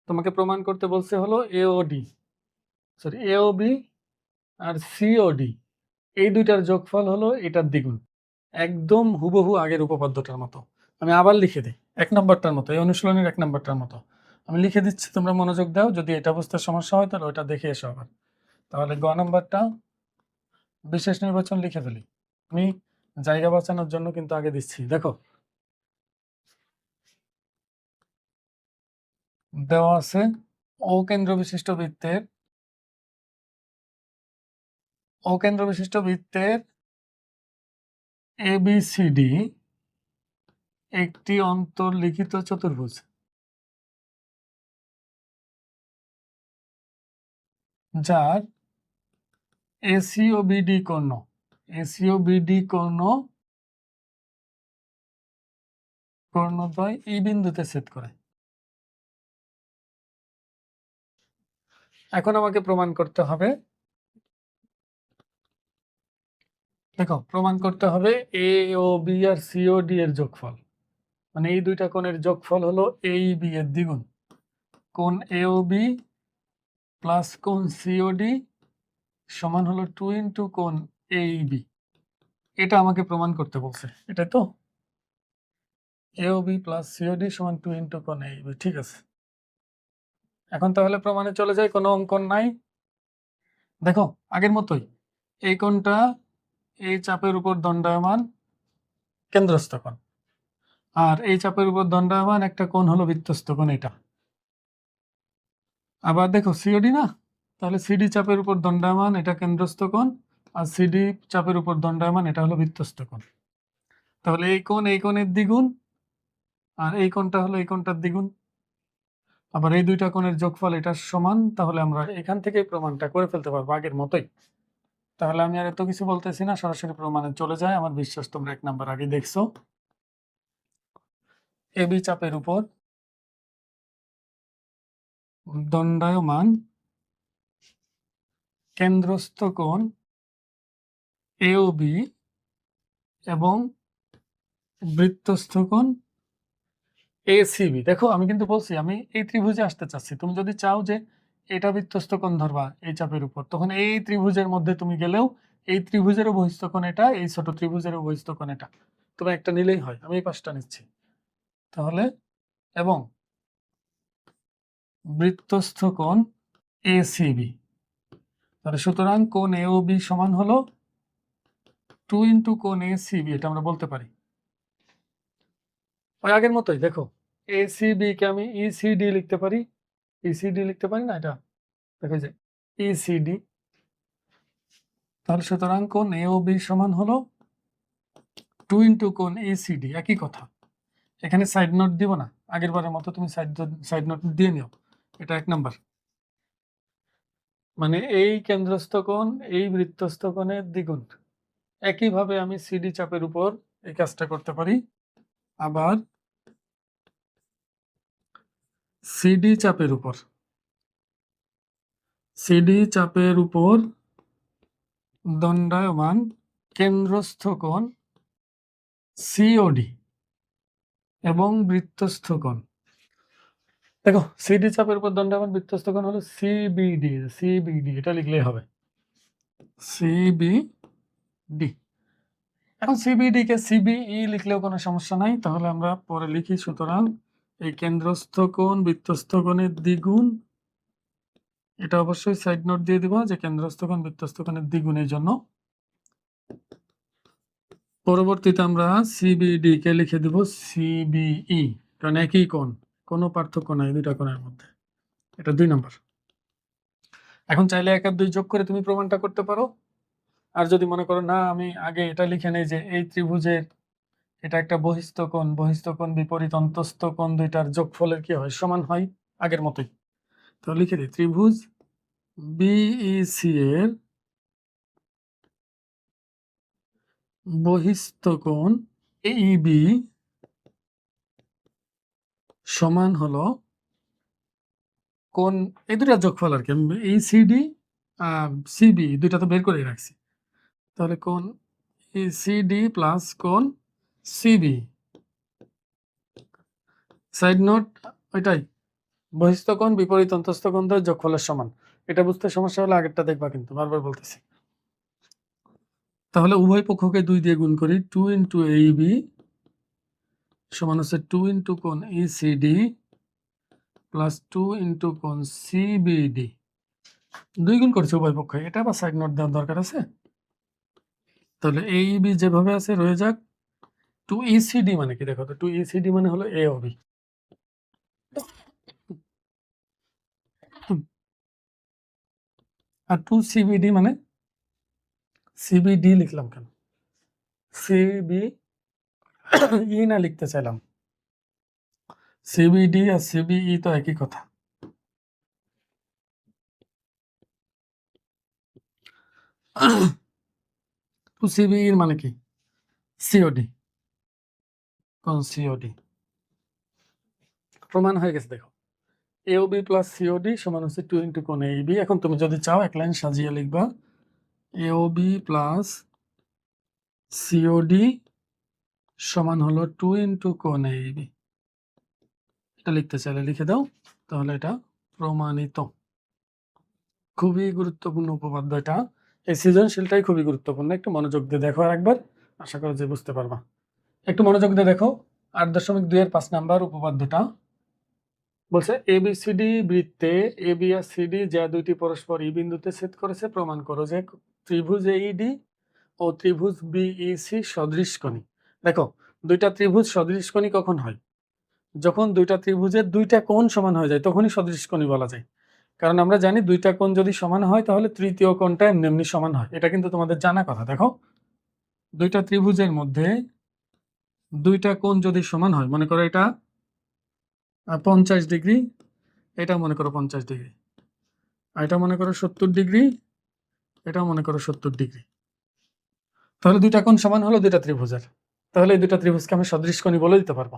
তোমাকে প্রমাণ করতে বলছে হলো এওবি আর সিওডি এই দুইটার যোগফল হলো এটার দ্বিগুণ, একদম হুবহু আগের উপপাদ্যটার মতো। আমি আবার লিখে দিই 1 নম্বরটার মতো, এই অনুশীলনের 1 নম্বরটার মতো আমি লিখে দিচ্ছি, তোমরা মনোযোগ দাও, যদি এটা বুঝতে সমস্যা হয় তাহলে ওইটা দেখে এসো আবার। তাহলে গ নাম্বারটা বিশেষ নির্বাচন লিখে ফেলি, আমি জায়গা বাঁচানোর জন্য কিন্তু আগে দিচ্ছি। দেখো দেওয়া আছে অকেন্দ্র বিশিষ্ট বৃত্তের এবিসিডি একটি অন্তর্লিখিত চতুর্ভুজ যার এসি ও বিডি কর্ণ কর্ণদ্বয় এই বিন্দুতে ছেদ করে। এখন আমাকে প্রমাণ করতে হবে, দেখো প্রমাণ করতে হবে এ ও বি আর সি ও ডি এর যোগফল, মানে এই দুইটা কোণের যোগফল হলো এ বি এর দ্বিগুণ। কোণ এ ও বি প্লাস কোণ সি ও ডি সমান হলো 2 ইন্টু কোণ এ বি। এটা আমাকে প্রমাণ করতে বলছে, এটা তো এ ও বি প্লাস সি ও ডি সমান 2 ইন্টু কোণ এ বি। ঠিক আছে, এখন তাহলে প্রমাণে চলে যায়, কোনো অঙ্কন নাই। দেখো আগের মতোই এই কোণটা এই চাপের উপর দণ্ডায়মান কেন্দ্রস্থ কোণ, আর এই চাপের উপর দণ্ডায়মান একটা কোণ হলো বৃত্তস্থ কোণ এটা। আবার দেখো সিওডি না, তাহলে সিডি চাপের উপর দণ্ডায়মান এটা কেন্দ্রস্থ কোণ, আর সিডি চাপের উপর দণ্ডায়মান এটা হলো বৃত্তস্থ কোণ। তাহলে এই কোণ এই কোণের দ্বিগুণ, আর এই কোণটা হলো এই কোণটার দ্বিগুণ। আবার এই দুইটা কোণের যোগফল এটা সমান, তাহলে আমরা এখান থেকে প্রমাণটা করে ফেলতে পারবো আগের মতোই। তাহলে আমি আর এত কিছু বলতেছি না, সরাসরি প্রমাণে চলে যায়। আমার বিশ্বাস তোমরা 1 নাম্বার আগে দেখছো। এবি চাপের উপর দণ্ডায়মান কেন্দ্রস্থ কোণ এওবি এবং বৃত্তস্থ কোণ এসিবি। দেখো আমি কিন্তু বলছি আমি এই ত্রিভুজে আসতে চাচ্ছি, তুমি যদি চাও যে এটা বৃত্তস্থ কোণ ধরবা এই চাপের উপর, তখন এই ত্রিভুজের মধ্যে তুমি গেলেও এই ত্রিভুজেরও বহিস্থ কোণ এটা, এই ছোট ত্রিভুজেরও বহিস্থ কোণ এটা, তুমি একটা নিলেই হয়। আমি এই পাশটা নিচ্ছি তাহলে, এবং বৃত্তস্থ কোণ এসিবি। তাহলে সুতরাং কোণ এওবি সমান হলো 2 ইন্টু কোণ এসিবি, এটা আমরা বলতে পারি। ওই আগের মতোই দেখো এসিবি কে আমি ইসিডি লিখতে পারি, ইসিডি লিখতে পারি না, এটা দেখো যে ইসিডি। তাহলে সুতরাং কোণ এওবি সমান হলো 2 ইন্টু কোণ এসিডি। একই কথা, এখানে সাইড নোট দিব না, আগের বারের মতো তুমি সাইড নোট দিয়ে নিও। এটা 1 নাম্বার, মানে এই কেন্দ্রস্থ কোণ এই বৃত্তস্থ কোণের দ্বিগুণ। একইভাবে আমি সিডি চাপের উপর এই কাজটা করতে পারি। আবার সিডি চাপের উপর দণ্ডায়মান কেন্দ্রস্থ কোণ সিওডি এবং বৃত্তস্থ কোণ। দেখো সিডি চাপের উপর দণ্ডায়মান বৃত্তস্থ কোণ হলো সিবিডি, এটা লিখলেই হবে সিবিডি। এখন সিবিডি কে সিবিই লিখলেও কোনো সমস্যা নাই, তাহলে আমরা পরে লিখি। সুতরাং এই কেন্দ্রস্থ কোণ বৃত্তস্থ কোণের দ্বিগুণ, এটা অবশ্যই সাইড নোট দিয়ে দিব যে কেন্দ্রস্থ কোণ বৃত্তস্থ কোণের দ্বিগুণের জন্য। পরবর্তীতে আমরা সিবিডি কে লিখে দিব সিবিই, কারণ একই কোণ, কোনো পার্থক্য নাই দুইটা কোণের মধ্যে। এটা 2 নম্বর। এখন চাইলে 1 আর 2 যোগ করে তুমি প্রমাণটা করতে পারো। আর যদি মনে করো না আমি আগে এটা লিখে নেই যে এই ত্রিভুজের এটা একটা বহিস্থ কোণ বিপরীত অন্তস্থ কোণ দুইটার যোগফলের কি হয়, সমান হয়, আগের মতোই। তো লিখে দিই ত্রিভুজ বিইসি এর বহিস্থ কোণ এইবি সমান হলো কোণ এই দুটার যোগফল আর কি। এই সিডি সিবি দুইটা তো বের করে রাখছি, তাহলে কোণ সিডি প্লাস কোণ সিবি। সাইড নোট ওইটাই, বহিস্থ কোণ বিপরীত অন্তস্থ কোণ দ্বয়ের যোগফলের সমান। এটা বুঝতে সমস্যা হলে আগেরটা দেখবা, কিন্তু বারবার বলতেছি। তাহলে উভয় পক্ষকে 2 দিয়ে গুণ করি, 2 ইন্টু এইবি সমান হচ্ছে 2 ইন্টু কোণ ইসিডি প্লাস 2 ইন্টু কোণ সিবিডি। 2 গুণ করছে উভয় পক্ষে, এটা আবার সাইড নোট দেওয়ার দরকার আছে। তাহলে এইবি যেভাবে আছে রয়ে যাক। 2 ইসিডি মানে কি দেখো তো, 2 ইসিডি মানে হলো এ ও বি, আর 2 সিবিডি মানে সিবিডি লিখলাম কেন, সিবি ই না লিখতে চাইলাম, সিবিডি আর সিবিই তো একই কথা। তো সিবিই মানে কি? সিওডি, কোন সিওডি প্রমাণ হয়ে গেছে। দেখো এওবি প্লাস সিওডি সমান হচ্ছে 2 ইন্টু কোণ এবি। এখন তুমি যদি চাও এক লাইন সাজিয়ে লিখবা এওবি প্লাস সিওডি সমান হলো 2 ইন্টু কোণ এবি। এটা লিখতে চাইলে লিখে দাও, তাহলে এটা প্রমাণিত। খুবই গুরুত্বপূর্ণ উপপাদ্য এটা। এই সৃজনশীলটাই খুবই গুরুত্বপূর্ণ। একটু মনোযোগ দিয়ে দেখো আর একবার, আশা করি যে বুঝতে পারবা। একটু মনোযোগ দিয়ে দেখো 8.2 এর 5 নাম্বার উপপাদ্যটা বলছে এবিসিডি বৃত্তে এবি আর সিডি যা দুইটি পরস্পর ই বিন্দুতে ছেদ করেছে প্রমাণ করো যে ত্রিভুজ এইডি ও ত্রিভুজ বিইসি সদৃশকোণী। দেখো দুইটা ত্রিভুজ সদৃশকোণী কখন হয়? যখন দুইটা ত্রিভুজের দুইটা কোণ সমান হয়ে যায় তখনই সদৃশকোণী বলা যায়। কারণ আমরা জানি দুইটা কোণ যদি সমান হয় তাহলে তৃতীয় কোণটা এমনি এমনি সমান হয়। এটা কিন্তু তোমাদের জানা কথা। দেখো দুইটা ত্রিভুজের মধ্যে দুইটা কোণ যদি সমান হয়, মনে করো এটা 50 ডিগ্রি, এটা মনে করো 50 ডিগ্রি, আর এটা মনে করো 70 ডিগ্রি, এটাও মনে করো 70 ডিগ্রি, তাহলে দুইটা কোণ সমান হলো দুইটা ত্রিভুজের। তাহলে এই দুইটা ত্রিভুজকে আমি সদৃশকোণী বলে দিতে পারবো।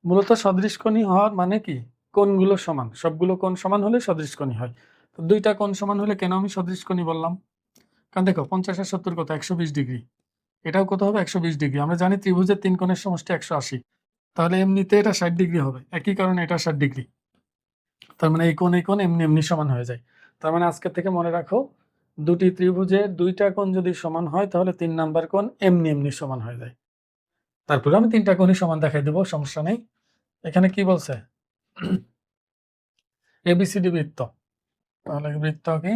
মূলত সদৃশকোণী হওয়ার মানে কি? কোণগুলো সমান, সবগুলো কোণ সমান হলে সদৃশকোণী হয়। তো দুইটা কোণ সমান হলে কেন আমি সদৃশকোণী বললাম? কারণ দেখো 50 আর 70 কত? 120 ডিগ্রি। এটাও কত হবে? 120 ডিগ্রি। আমরা জানি ত্রিভুজের তিন কোণের সমষ্টি 180, তাহলে এমনিতে এটা 60 ডিগ্রি হবে। একই কারণে এটা 60 ডিগ্রি। তার মানে এই কোণ এমনি এমনি সমান হয়ে যায়। তার মানে আজকে থেকে মনে রাখো দুটি ত্রিভুজে দুইটা কোণ যদি সমান হয় তাহলে 3 নাম্বার কোণ এমনি এমনি সমান হয়ে যায়। তারপরে আমি তিনটা কোণই সমান দেখাই দেবো, সমস্যা নেই। এখানে কি বলছে? এবিসিডি বৃত্ত, তাহলে বৃত্ত কি?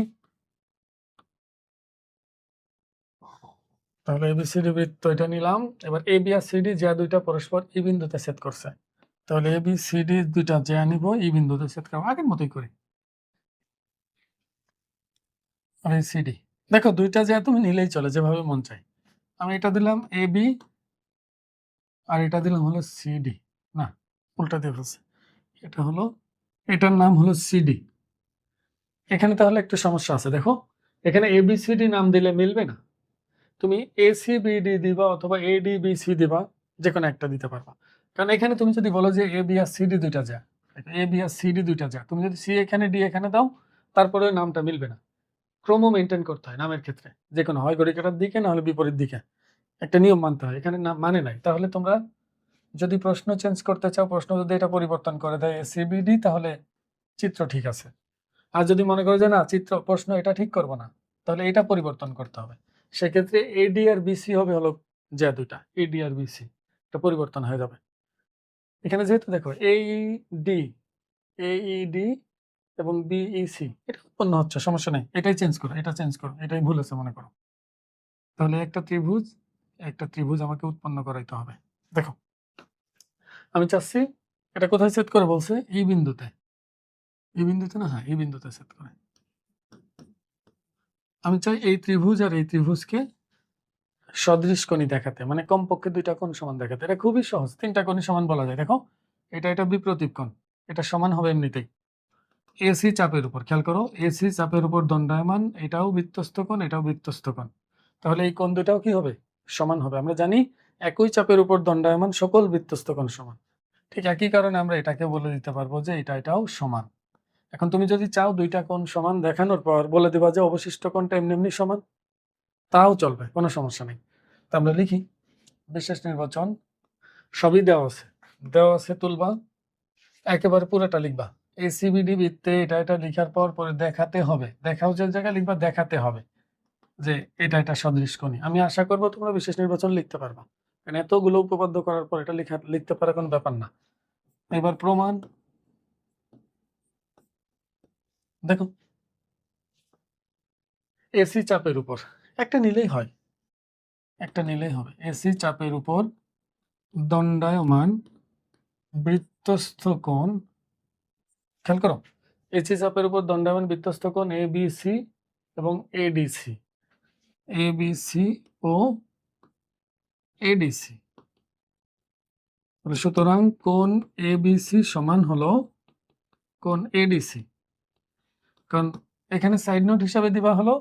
তাহলে এবিসিডি বৃত্ত এটা নিলাম। এবার এবি আর সিডি যা দুইটা পরস্পর ই বিন্দুতে ছেদ করছে, তাহলে এবিসিডি দুইটা যা নিব ই বিন্দুতে ছেদ করবো, আগের মতোই করি। আর এই সিডি দেখো দুইটা যা তুমি নিলেই চলে, যেভাবে মন চাই। আমি এটা দিলাম এবি আর এটা দিলাম হলো সিডি, না উল্টা দিয়ে ফেলছে, এটা হলো, এটার নাম হলো সিডি। এখানে তাহলে একটু সমস্যা আছে। দেখো এখানে এবিসিডি নাম দিলে মিলবে না, তুমি এসিবিডি দিবা অথবা এডিবিসি দিবা, যে কোনো একটা দিতে পারবা। কারণ এখানে তুমি যদি বলো যে এ বি আর সিডি দুইটা যা, এ বি আর সিডি দুইটা যা, তুমি যদি সি এখানে ডি এখানে দাও তারপরে নামটা মিলবে না। ক্রম মেনটেন করতে হয় নামের ক্ষেত্রে, যে কোনো হয় ঘড়ি কাটার দিকে না হলে বিপরীত দিকে, একটা নিয়ম মানতে হয়। এখানে না মানে নাই। তাহলে তোমরা যদি প্রশ্ন চেঞ্জ করতে চাও, প্রশ্ন যদি এটা পরিবর্তন করে দেয় এসিবিডি, তাহলে চিত্র ঠিক আছে। আর যদি মনে করো যে না চিত্র প্রশ্ন এটা ঠিক করব না, তাহলে এটা পরিবর্তন করতে হবে। সেক্ষেত্রে এডি আর বিসি হবে হলো যা দুইটা, এডি আর বিসি এটা পরিবর্তন হয়ে যাবে। এখানে যেহেতু দেখো এইডি, এইডি এবং বিইসি এটা উৎপন্ন হচ্ছে, সমস্যা নেই, এটাই চেঞ্জ করো, এটা চেঞ্জ করো, এটাই ভুল আছে মনে করো। তাহলে একটা ত্রিভুজ আমাকে উৎপন্ন করাইতে হবে। দেখো আমি চাচ্ছি এটা কোথায় সেট করে বলছে? এই বিন্দুতে, এই বিন্দুতে না, হ্যাঁ এই বিন্দুতে সেট করে। আমি চাই এই ত্রিভুজ আর এই ত্রিভুজকে সদৃশকোণী দেখাতে, মানে কমপক্ষে দুইটা কোণ সমান দেখাতে। এটা খুবই সহজ, তিনটা কোণই সমান বলা যায়। দেখো এটা বিপ্রতীপ কোণ, এটা সমান হবে এমনিতেই এসি চাপের উপর। খেয়াল করো এসি চাপের উপর দণ্ডায়মান, এটাও বৃত্তস্থ কোণ, এটাও বৃত্তস্থ কোণ, তাহলে এই কোণ দুটাও কি হবে? সমান হবে। আমরা জানি একই চাপের উপর দণ্ডায়মান সকল বৃত্তস্থ কোণ সমান। ঠিক একই কারণে আমরা এটাকে বলে দিতে পারবো যে এটাও সমান। এখন তুমি যদি চাও দুইটা কোণ সমান দেখানোর পর বলে দিবা যে অবশিষ্ট কোণটা এমনি এমনি সমান, তাও চলবে, কোনো সমস্যা নেই। তা আমরা লিখি বিশেষ নির্বাচন, সবই দেওয়া আছে তুলবা, একেবারে পুরোটা লিখবা। এসিবিডি বৃত্তে এটা লিখার পর পরে দেখাতে হবে, দেখাও যে জায়গায় লিখবা দেখাতে হবে যে এটা সদৃশকোণী। আমি আশা করবো তোমরা বিশেষ নির্বাচন লিখতে পারবা, কারণ এতগুলো উপপাদ্য করার পর এটা লিখতে পারা কোনো ব্যাপার না। এবার প্রমাণ, দেখো এসি চাপের উপর একটা নিলেই হয়, একটা নিলেই হবে। এসি চাপের উপর দণ্ডায়মান বৃত্তস্থ কোণ, খেয়াল করো এসি চাপের উপর দণ্ডায়মান বৃত্তস্থ কোণ এবিসি এবং এডিসি, এবিসি ও এডিসি, তাহলে সুতরাং কোণ এবিসি সমান হলো কোণ এডিসি। কারণ এখানে সাইড নোট হিসাবে দিবা হলো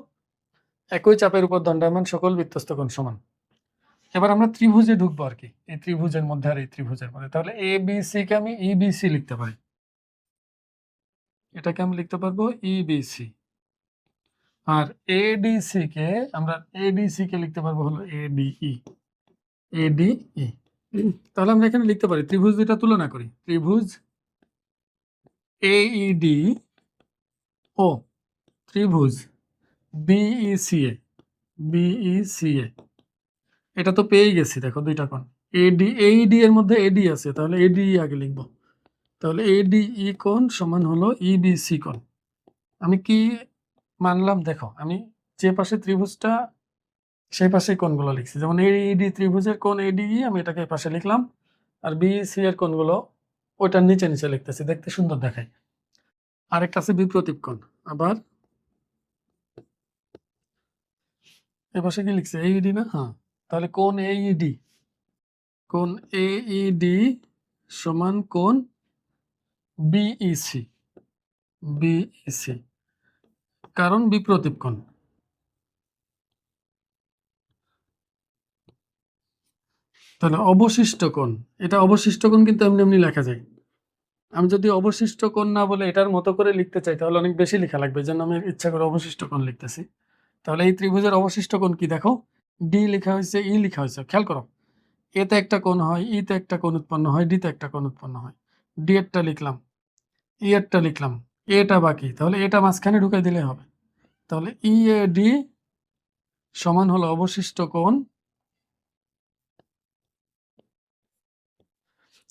একই চাপের উপর দণ্ডায়মান সকল বৃত্তস্থ কোণ সমান। এবার আমরা ত্রিভুজে ঢুকবো আর কি, এই ত্রিভুজের মধ্যে আর এই ত্রিভুজের মধ্যে। তাহলে এ বি সি কে আমি ইবিসি লিখতে পারি, এটাকে আমি লিখতে পারবো ইবিসি। আর এডিসি কে আমরা লিখতে পারবো হলো এডিই। তাহলে আমরা এখানে লিখতে পারি ত্রিভুজ দুইটা তুলনা করি, ত্রিভুজ এইডি ও ত্রিভুজ বিইসিএ। এটা তো পেয়ে গেছি, দেখো দুইটা কোণ এইডি এর মধ্যে এডি আছে, তাহলে এডি আগে লিখব। তাহলে এডিই কোণ সমান হলো ইবিসি কোণ। আমি কি মানলাম, দেখো আমি যে পাশে ত্রিভুজটা সেই পাশে কোণগুলো লিখছি, যেমন এইডি ত্রিভুজের কোণ এডিই আমি এটাকে এই পাশে লিখলাম, আর বিইসি এর কোণগুলো ওইটার নিচে নিচে লিখতেছি, দেখতে সুন্দর দেখায়। আরেকটা আছে বিপ্রতীপ কোণ, আবার এ পাশে কি লিখছে এইডি না, হ্যাঁ। তাহলে কোণ এইডি সমান কোণ বিইসি, কারণ বিপ্রতীপ কোণ। তাহলে অবশিষ্ট কোণ, এটা অবশিষ্ট কোণ কিন্তু এমনি এমনি লেখা যায়। আমি যদি অবশিষ্ট কোণ না বলে এটার মতো করে লিখতে চাই তাহলে অনেক বেশি লেখা লাগবে, যেন আমি ইচ্ছা করে অবশিষ্ট কোণ লিখতেছি। তাহলে এই ত্রিভুজের অবশিষ্ট কোণ কি, দেখো ডি লেখা হয়েছে, ই লেখা হয়েছে, খেয়াল করো। এতে একটা কোণ হয়, ইতে একটা কোণ উৎপন্ন হয়, ডিতে একটা কোণ উৎপন্ন হয়। ডি এরটা লিখলাম, ই এরটা লিখলাম, এটা বাকি, তাহলে এটা মাঝখানে ঢুকাই দিলে হবে। তাহলে ই এ ডি সমান হলো অবশিষ্ট কোণ।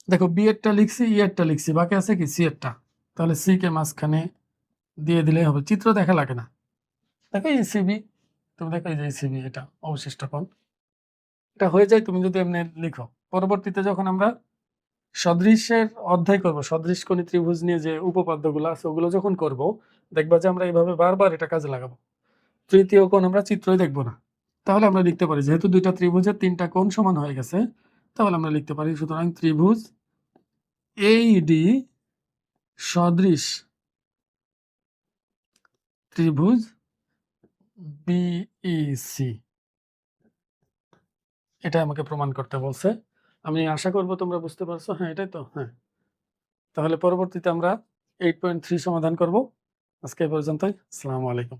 দেখো বি এরটা লিখছি, ই এরটা লিখছি, বাকি আছে কি সি এরটা, তাহলে সি কে মাঝখানে দিয়ে দিলেই হবে, চিত্র দেখা লাগে না। দেখো ইসিবি, তুমি দেখো এই যে ইসিবি, এটা অবশিষ্ট কোণ। এটা হয়ে যায় তুমি যদি এমনি লিখো। পরবর্তীতে যখন আমরা সদৃশের অধ্যায় করব, সদৃশ কোণী ত্রিভুজ নিয়ে যে উপপাদ্যগুলো আছে ওগুলো যখন করব, দেখবা যে আমরা এইভাবে বারবার এটা কাজে লাগাবো। তৃতীয় কোণ আমরা চিত্রই দেখব না। তাহলে আমরা লিখতে পারি যেহেতু দুইটা ত্রিভুজের তিনটা কোণ সমান হয়ে গেছে, তাহলে আমরা লিখতে পারি সুতরাং ত্রিভুজ এইডি সদৃশ ত্রিভুজ বিইসি। এটা আমাকে প্রমাণ করতে বলছে। আমি আশা করব তোমরা বুঝতে পারছো। হ্যাঁ, এটাই তো, হ্যাঁ। তাহলে পরবর্তীতে আমরা 8.3 সমাধান করব। আজকে এ পর্যন্তই। আসসালামু আলাইকুম।